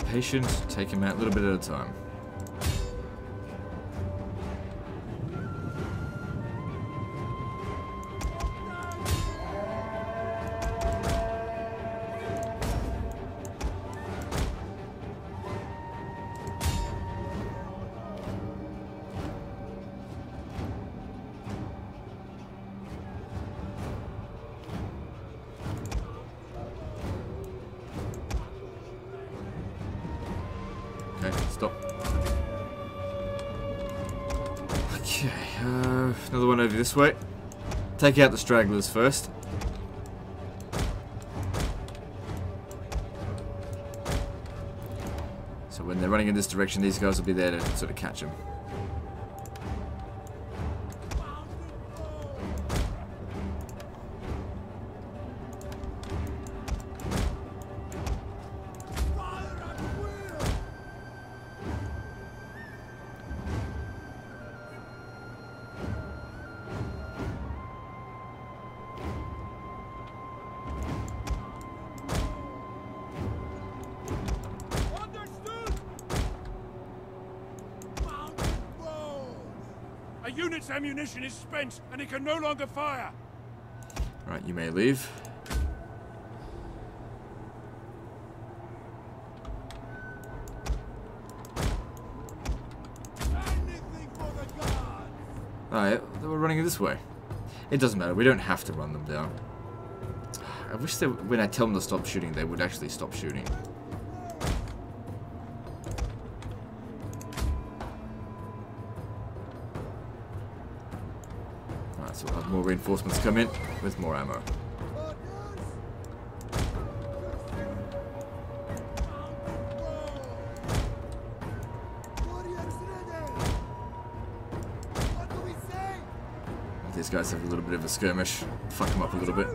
Patient, take him out a little bit at a time. Okay, stop. Okay, another one over this way. Take out the stragglers first. So when they're running in this direction, these guys will be there to sort of catch them. A unit's ammunition is spent, and it can no longer fire. Right, you may leave. Anything for the gods. Alright, they were running this way. It doesn't matter, we don't have to run them down. I wish they, when I tell them to stop shooting, they would actually stop shooting. Alright, so we'll have more reinforcements come in with more ammo. These guys have a little bit of a skirmish. Fuck them up a little bit.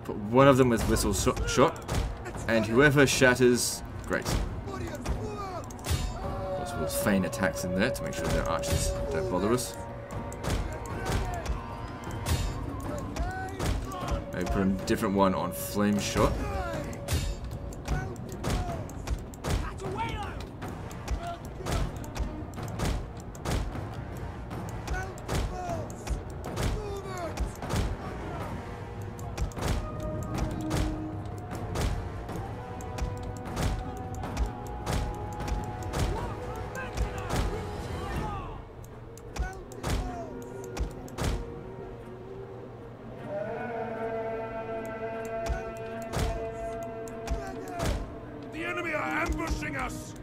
Put one of them with whistle shot, and whoever shatters, great. Of course, we'll feign attacks in there to make sure their archers don't bother us. Maybe put a different one on flame shot. The enemy are ambushing us!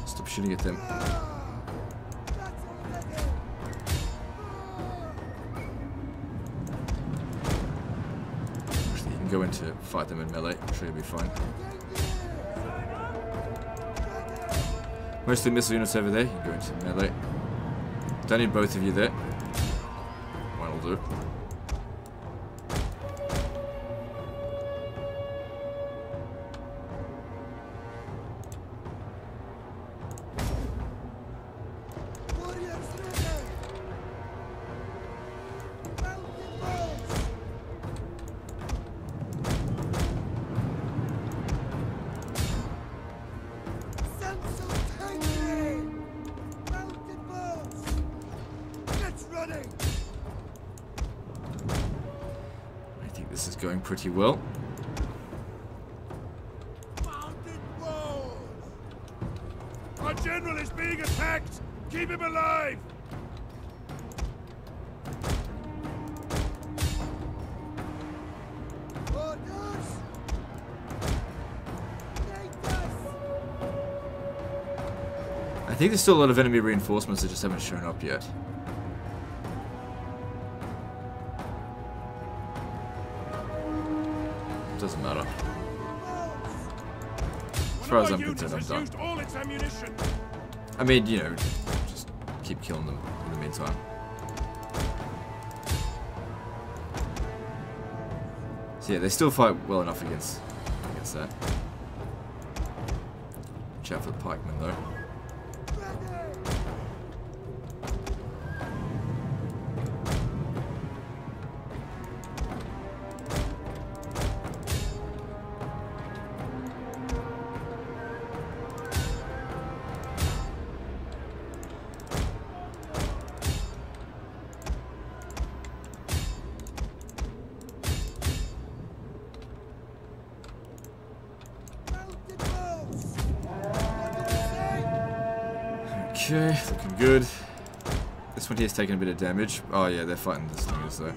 Stop shooting at them. Actually, you can go in to fight them in melee. I'm sure you'll be fine. Mostly missile units over there. You can go into melee. Don't need both of you there. One will do. this is going pretty well. Mounted wolves! Our general is being attacked! Keep him alive! I think there's still a lot of enemy reinforcements that just haven't shown up yet. Doesn't matter. As far as I'm concerned, I'm done. All its ammunition. I mean, you know, just keep killing them in the meantime. So yeah, they still fight well enough against that. Watch out for the pikemen though. Okay, looking good. This one here's taking a bit of damage. Oh yeah, they're fighting the slingers though.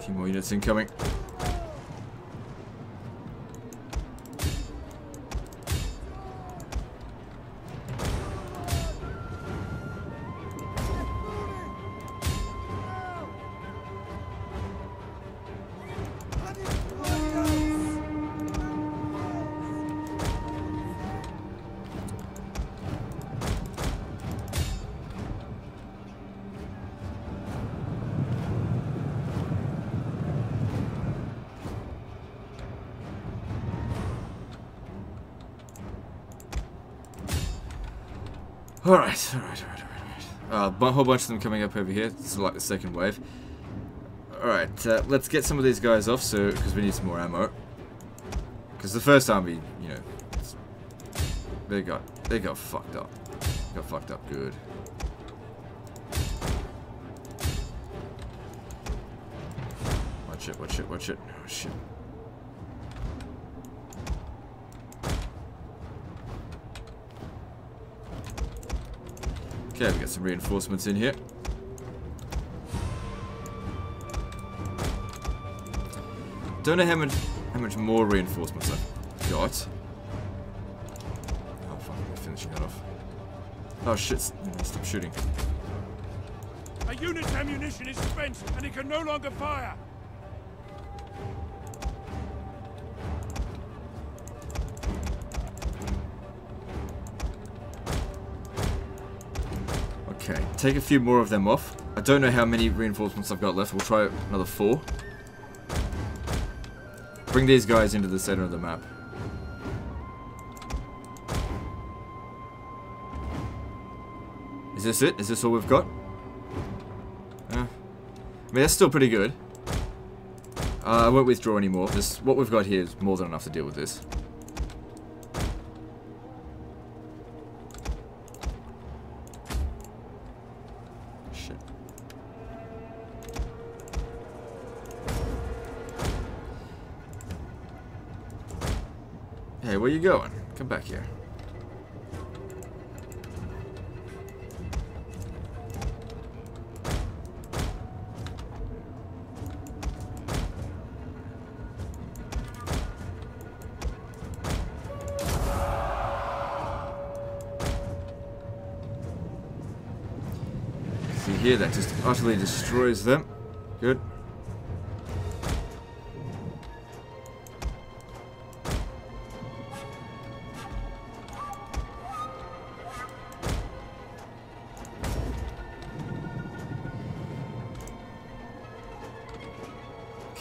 Few more units incoming. Alright. A whole bunch of them coming up over here. This is like the second wave. Alright, let's get some of these guys off, because we need some more ammo. Because the first army, you know, they got fucked up. Got fucked up good. Watch it. Oh shit. Okay, we got some reinforcements in here. Don't know how much more reinforcements I've got. Oh fuck, they're finishing that off. Oh shit, stop shooting. A unit's ammunition is spent and it can no longer fire. Okay, take a few more of them off. I don't know how many reinforcements I've got left. We'll try another 4. Bring these guys into the center of the map. Is this it? Is this all we've got? I mean, that's still pretty good. I won't withdraw anymore. What we've got here is more than enough to deal with this. Hey, where you going? Come back here. See here, that just utterly destroys them. Good.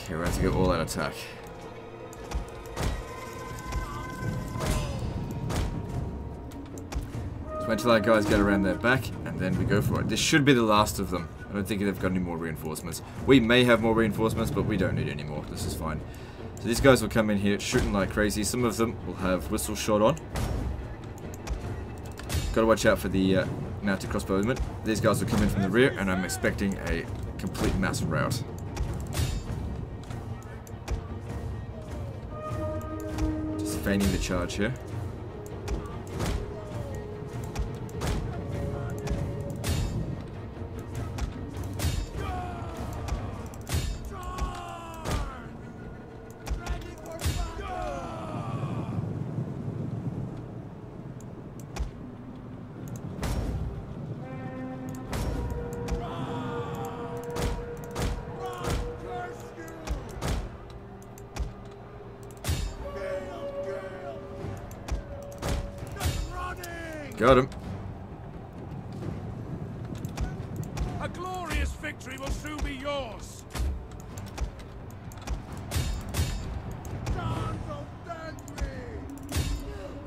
Okay, we're going to go all out attack. Just wait till our guys get around their back, and then we go for it. This should be the last of them. I don't think they've got any more reinforcements. We may have more reinforcements, but we don't need any more. This is fine. So these guys will come in here shooting like crazy. Some of them will have whistle shot on. Got to watch out for the mounted crossbowmen. These guys will come in from the rear, and I'm expecting a complete mass rout. Just feigning the charge here. Got him. A glorious victory will soon be yours.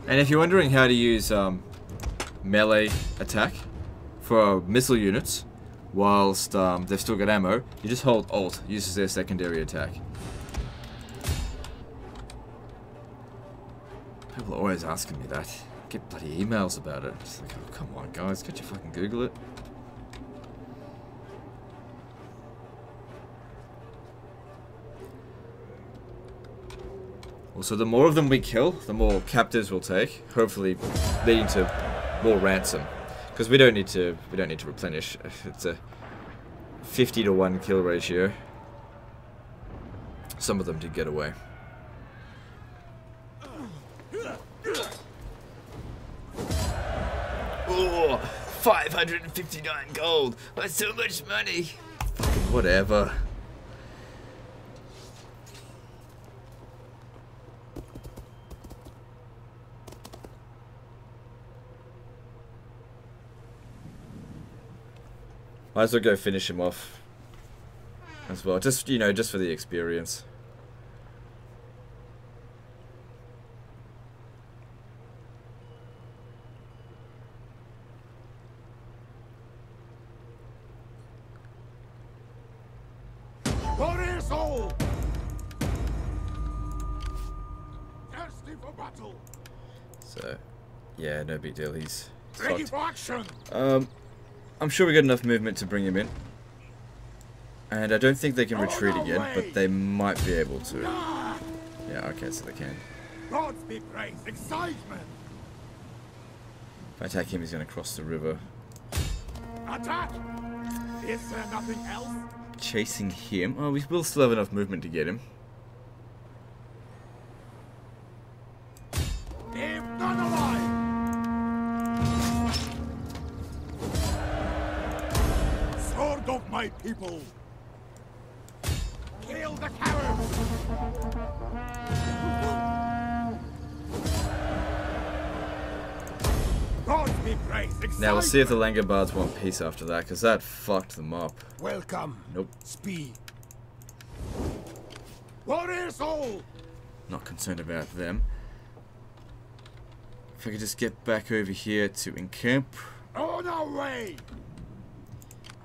And if you're wondering how to use melee attack for missile units whilst they've still got ammo, you just hold Alt, uses their secondary attack. People are always asking me that. I get bloody emails about it. It's like, oh, come on guys, can't you fucking Google it? Also, the more of them we kill, the more captives we'll take, hopefully leading to more ransom. Because we don't need to replenish. It's a 50-to-1 kill ratio. Some of them did get away. Oh, 559 gold. That's so much money. Fucking whatever. Might as well go finish him off as well. Just, you know, just for the experience. Warriors all! Thirsty for battle! So, yeah, no big deal. He's Ready fucked. for action! I'm sure we got enough movement to bring him in. And I don't think they can retreat again, but they might be able to. Yeah, okay, so they can. Gods be praised! Excitement! If I attack him, he's going to cross the river. Attack! Is there nothing else? Chasing him. Oh, we will still have enough movement to get him. If none alive! Sword of my people! Kill the cowards! Gods be praised! Now we'll see if the Langobards want peace after that, because that fucked them up. Welcome. Nope. Speed. Warriors all! Not concerned about them. If I could just get back over here to encamp. On our way!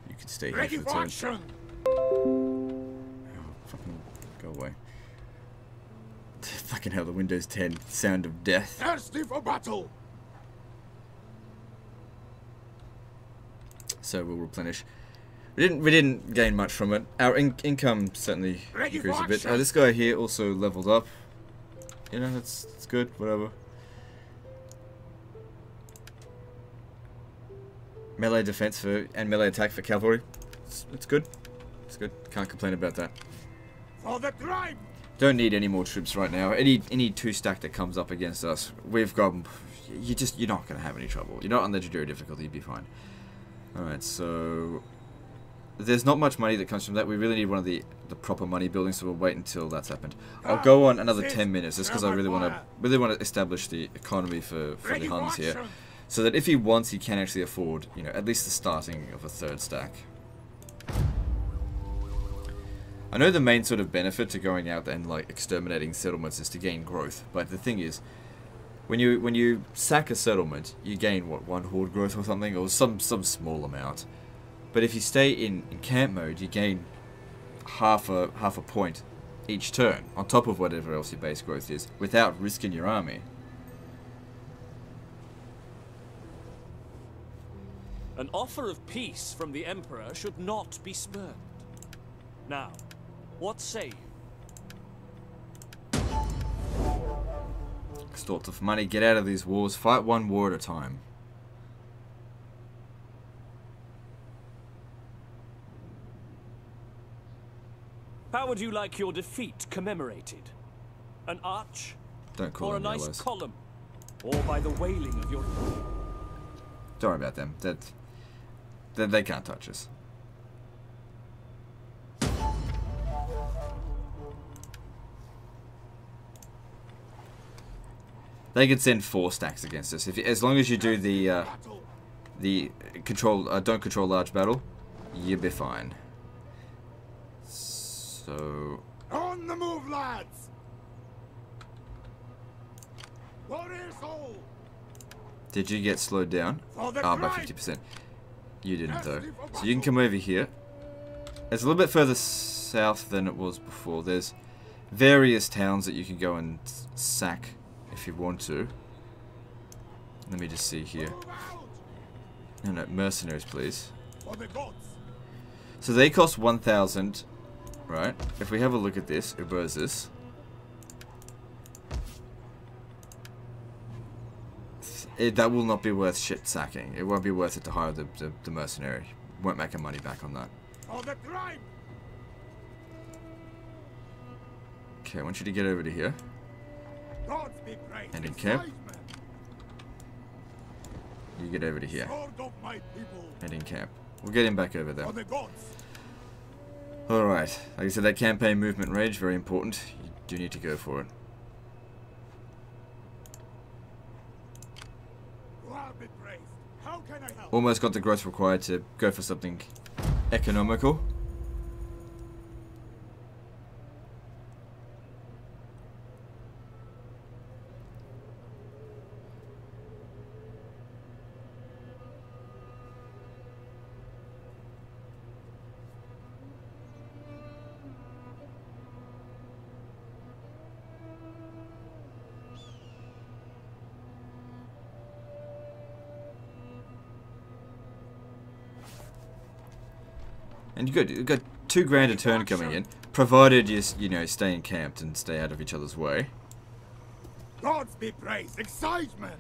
You can stay here Ready for the for turn. action! Oh, fucking go away. Fucking hell, the Windows 10 sound of death. Thirsty for battle! So we'll replenish. We didn't gain much from it. Our income certainly Ready increased for a bit. action. This guy here also leveled up. You know, that's good. Whatever. Melee defense for and melee attack for cavalry. It's good. It's good. Can't complain about that. For the tribe! Don't need any more troops right now. Any 2-stack that comes up against us, we've got. You're not gonna have any trouble. You're not on legendary difficulty. You'll be fine. All right, so there's not much money that comes from that. We really need one of the proper money buildings, so we'll wait until that's happened. I'll go on another 10 minutes just because I really want to establish the economy for the Huns here, so that if he wants, he can actually afford, you know, at least the starting of a 3rd stack. I know the main sort of benefit to going out and like exterminating settlements is to gain growth, but the thing is, when you sack a settlement, you gain what, 1 horde growth or something, or some small amount. But if you stay in camp mode, you gain half a point each turn on top of whatever else your base growth is, without risking your army. An offer of peace from the Emperor should not be spurned. Now, what say you? Extort of money, get out of these wars, fight 1 war at a time. How would you like your defeat commemorated? An arch? Don't call or a them nice yellows. column? Or by the wailing of your... Don't worry about them. They can't touch us. They could send 4 stacks against us as long as you do the control. Don't control large battle. You'll be fine. So On the move, lads! Warriors all! did you get slowed down? For the Ah, by grind! 50%. You didn't though. So you can come over here. It's a little bit further south than it was before. There's various towns that you can go and sack if you want to. Let me just see here. Move out! No, mercenaries, please. For the gods! So they cost 1,000, right? If we have a look at this, Uberzus. That will not be worth shit sacking. It won't be worth it to hire the mercenary. Won't make our money back on that. For the tribe! Okay, I want you to get over to here. Gods be praised! And in camp. Wise men, You get over to here. sword of my people! And in camp. We'll get him back over there. For the gods! Alright. Like I said, that campaign movement rage, very important. You do need to go for it. God be praised! How can I help? Almost got the growth required to go for something economical. And you've got 2 grand a turn coming in, provided you know, stay encamped and stay out of each other's way. Gods be praised! Excitement!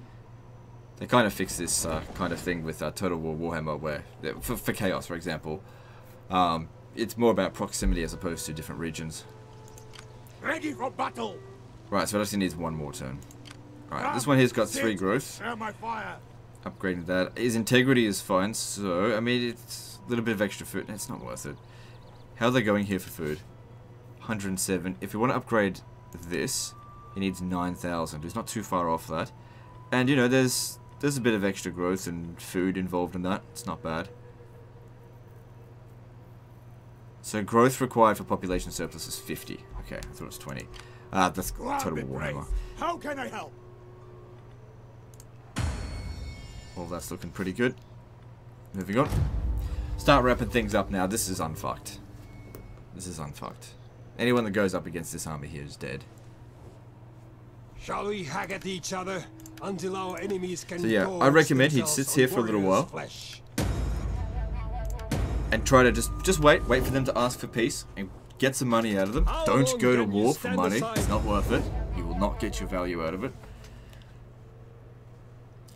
They kind of fix this kind of thing with Total War Warhammer, where for Chaos, for example, it's more about proximity as opposed to different regions. Ready for battle! Right, so it actually needs 1 more turn. Alright, this one here's got 3 growth. Share my fire! Upgrading that. His integrity is fine, so, I mean, it's a little bit of extra food. It's not worth it. How are they going here for food? 107. If we want to upgrade this, he needs 9,000. He's not too far off that. And, you know, there's a bit of extra growth and food involved in that. It's not bad. So growth required for population surplus is 50. Okay, I thought it was 20. That's God Total be War praised! Warhammer. How can I help? Well, that's looking pretty good. Moving on. Start wrapping things up now. This is unfucked. This is unfucked. Anyone that goes up against this army here is dead. Shall we hack at each other until our enemies can So yeah, gorge I recommend he themselves sits on here for a little warriors' while. flesh? And try to just wait for them to ask for peace and get some money out of them. How Don't long go to can you war for stand money. aside? It's not worth it. You will not get your value out of it.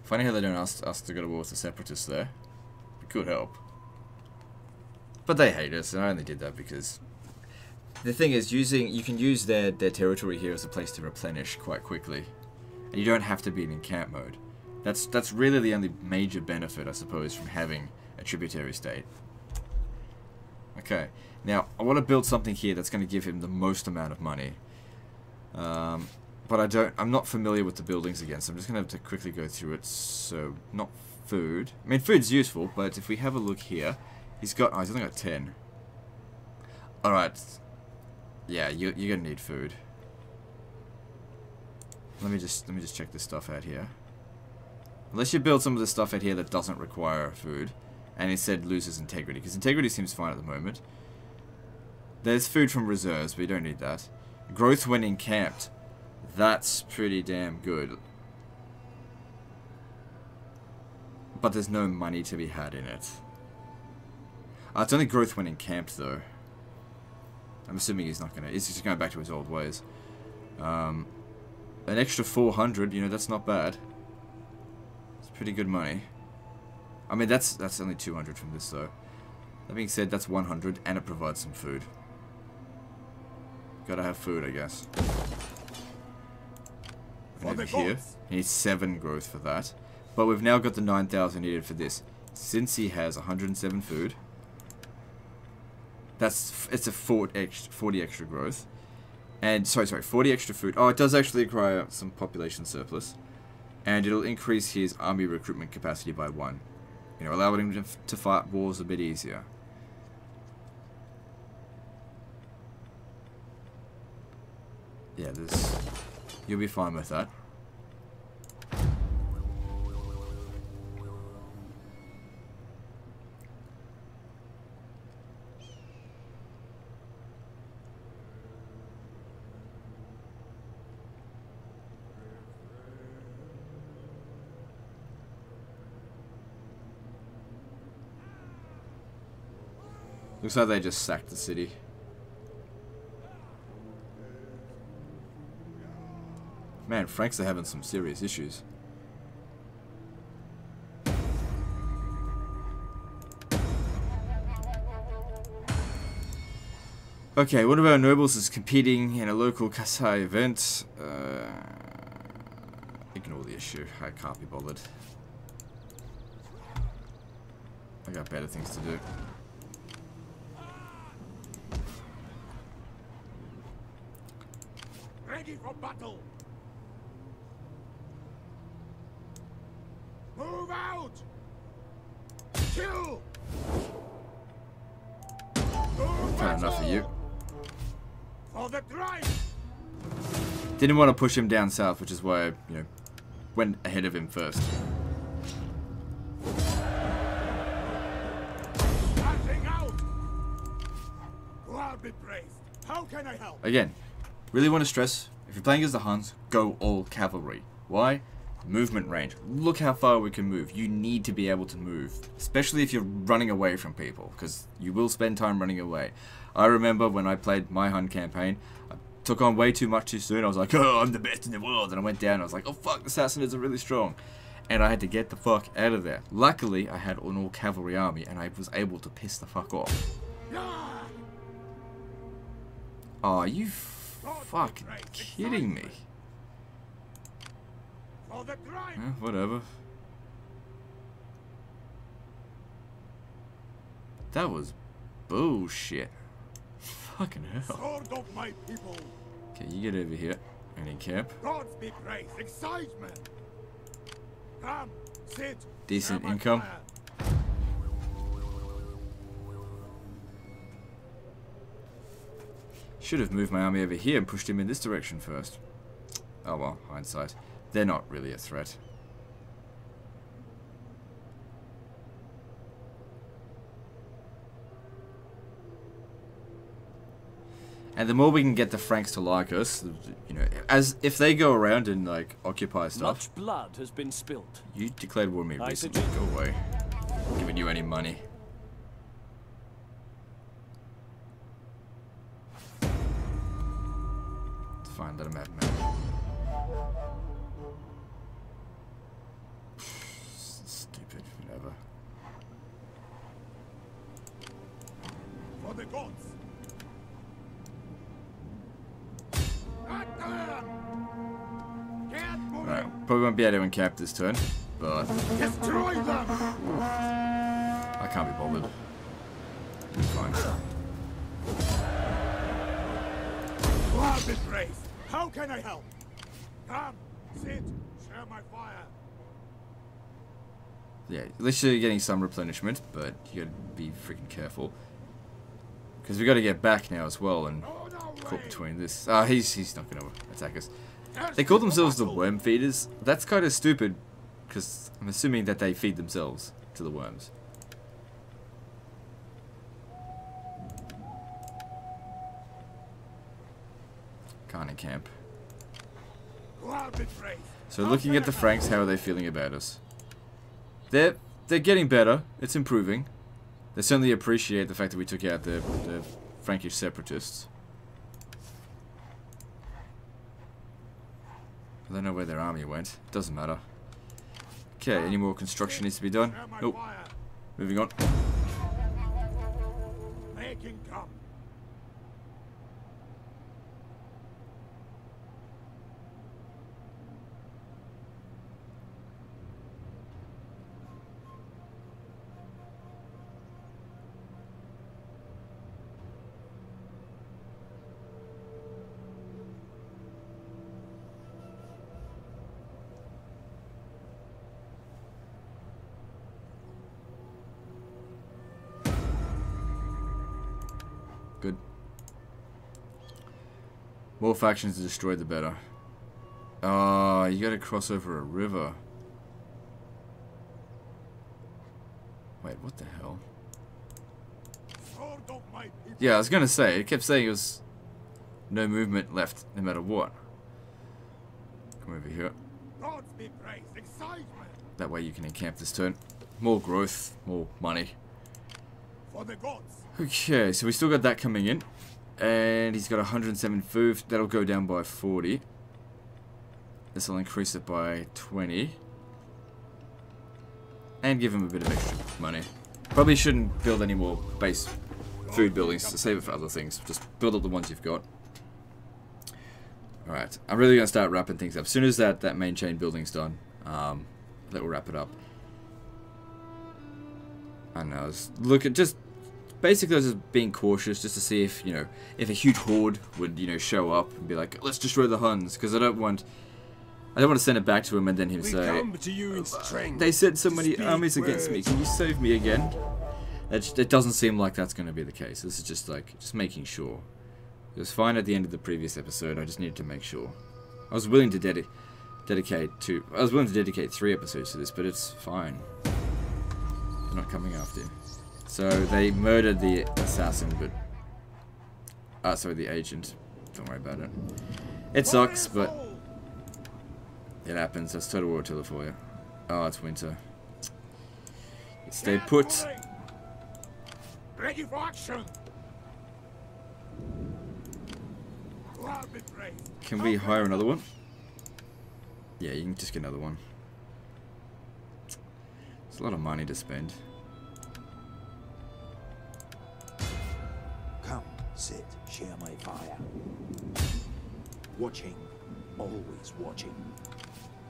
Funny how they don't ask us to go to war with the separatists there. It could help. But they hate us, and I only did that because the thing is, you can use their territory here as a place to replenish quite quickly. And you don't have to be in camp mode. That's really the only major benefit, I suppose, from having a tributary state. Okay, now I want to build something here that's going to give him the most amount of money. But I'm not familiar with the buildings again, so I'm just going to have to quickly go through it. So, not food. I mean, food's useful, but if we have a look here, he's only got 10. Alright, yeah, you're gonna need food. Let me just check this stuff out here. Unless you build some of the stuff out here that doesn't require food, and instead loses integrity, because integrity seems fine at the moment. There's food from reserves, but you don't need that. Growth when encamped. That's pretty damn good. But there's no money to be had in it. It's only growth when encamped, though. I'm assuming he's not gonna... He's just going back to his old ways. An extra 400, you know, that's not bad. It's pretty good money. I mean, that's only 200 from this, though. That being said, that's 100, and it provides some food. Gotta have food, I guess. And over here, he needs 7 growth for that. But we've now got the 9,000 needed for this. Since he has 107 food, it's a 40 extra growth. And, sorry, 40 extra food. Oh, it does actually require some population surplus. And it'll increase his army recruitment capacity by 1. You know, allowing him to fight wars a bit easier. Yeah, you'll be fine with that. Looks like they just sacked the city. Man, Franks are having some serious issues. Okay, one of our nobles is competing in a local Kasai event. Ignore the issue. I can't be bothered. I got better things to do. Ready for battle! Move out! Kill! Fair enough of you. For the drive! Didn't want to push him down south, which is why I, you know, went ahead of him first. Starting out! God be praised. How can I help? Again, really want to stress, if you're playing as the Huns, go all cavalry. Why? Movement range. Look how far we can move. You need to be able to move, especially if you're running away from people, because you will spend time running away. I remember when I played my Hun campaign, I took on way too much too soon. I was like, oh, I'm the best in the world, and I went down and I was like, oh fuck, the Sassanids are really strong, and I had to get the fuck out of there. Luckily, I had an all cavalry army, and I was able to piss the fuck off. Oh, you fucking kidding me? Whatever. That was bullshit. Fucking hell. Sword of my people. Okay, you get over here and encamp. Gods be praised. Excitement. Come, sit. Decent income. Should have moved my army over here and pushed him in this direction first. Oh well, hindsight. They're not really a threat. And the more we can get the Franks to like us, you know, as if they go around and like occupy stuff. Much blood has been spilt. You declared war on me recently. Go away. I'm giving you any money. It's fine. Let him have me. Stupid. Whatever. For the gods. Right, probably won't be able to encamp this turn, but Destroy them. I can't be bothered. It's fine. God be praised. How can I help? Come, sit, share my fire. Yeah, at least you're getting some replenishment, but you gotta be freaking careful. Because we gotta get back now as well, and caught between this. Ah, he's not going to attack us. They call themselves the worm feeders. That's kind of stupid, because I'm assuming that they feed themselves to the worms. Can't encamp. So looking at the Franks, how are they feeling about us? They're getting better. It's improving. They certainly appreciate the fact that we took out the Frankish separatists. I don't know where their army went. Doesn't matter. Okay, any more construction needs to be done? Nope. Moving on. Making come. Good. More factions to destroy, the better. Oh, you gotta cross over a river. Wait, what the hell? Yeah, I was gonna say, it kept saying it was no movement left, no matter what. Come over here. That way you can encamp this turn. More growth, more money. For the gods. Okay, so we still got that coming in. And he's got 107 food. That'll go down by 40. This will increase it by 20. And give him a bit of extra money. Probably shouldn't build any more base food buildings to save it for other things. Just build up the ones you've got. Alright, I'm really going to start wrapping things up. As soon as that main chain building's done, that will wrap it up. I don't know, look at just... Basically, I was just being cautious, just to see if, you know, if a huge horde would, you know, show up and be like, let's destroy the Huns, because I don't want to send it back to him and then him say, they sent so many armies against me, can you save me again? It doesn't seem like that's going to be the case. This is just like, just making sure. It was fine at the end of the previous episode, I just needed to make sure. I was willing to dedicate 3 episodes to this, but it's fine. They're not coming after you. So they murdered the assassin, but... sorry, the agent. Don't worry about it. It sucks, but... It happens. That's Total War Attila for you. Oh, it's winter. Stay put. Ready for action. Can we hire another one? Yeah, you can just get another one. It's a lot of money to spend. Come, sit, share my fire. Watching, always watching.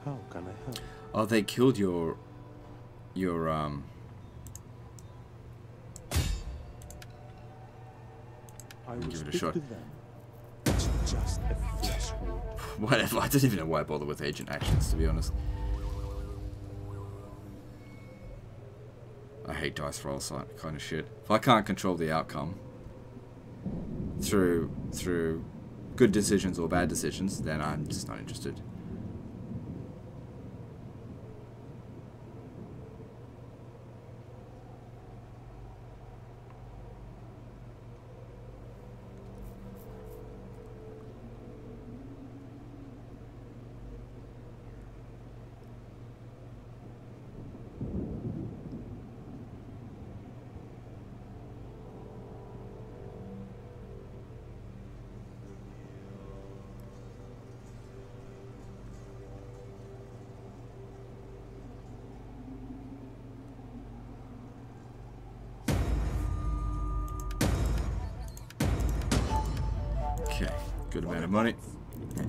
How can I help? Oh, they killed your I will give it a speak shot. to them. It's just a flesh wound. Whatever, I don't even know why I bother with agent actions, to be honest. I hate dice roll kind of shit. If I can't control the outcome through good decisions or bad decisions, then I'm just not interested. Good amount of money.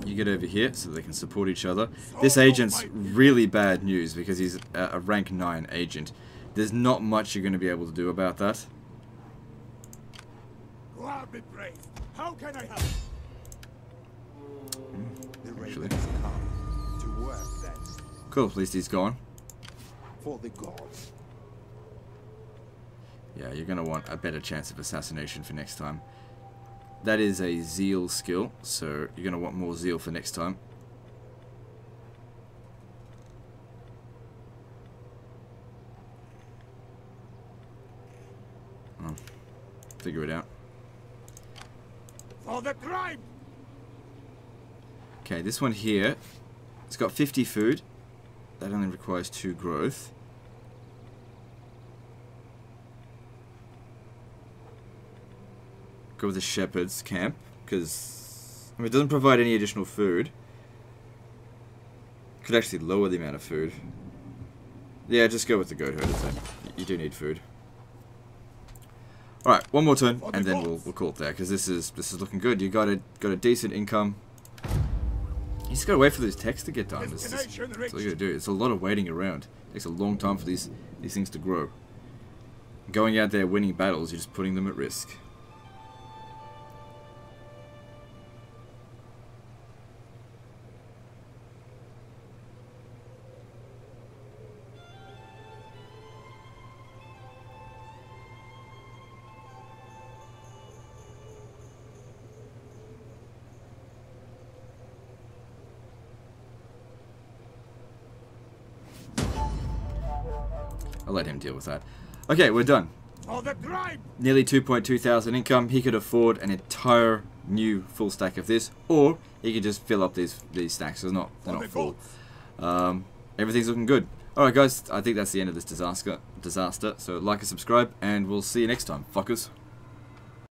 You get over here so they can support each other. This agent's really bad news because he's a rank 9 agent. There's not much you're going to be able to do about that. How can I help? Actually. Come to work then. Cool, at least he's gone. For the gods. Yeah, you're going to want a better chance of assassination for next time. that is a zeal skill, so you're going to want more zeal for next time. Oh, figure it out. For the crime! Okay, this one here, it's got 50 food. That only requires 2 growth. Go with the shepherd's camp, because it doesn't provide any additional food. Could actually lower the amount of food. Yeah, just go with the goat herders then. You do need food. Alright, one more turn, and then we'll call it there, because this is looking good. You got a decent income. You just gotta wait for those texts to get done. That's all you gotta do. It's a lot of waiting around. It takes a long time for these things to grow. Going out there winning battles, you're just putting them at risk. I'll let him deal with that. Okay, we're done. For the crime! Nearly 2.2 thousand income. He could afford an entire new full stack of this, or he could just fill up these stacks. They're not full. Everything's looking good. Alright guys, I think that's the end of this disaster. So like and subscribe, and we'll see you next time, fuckers.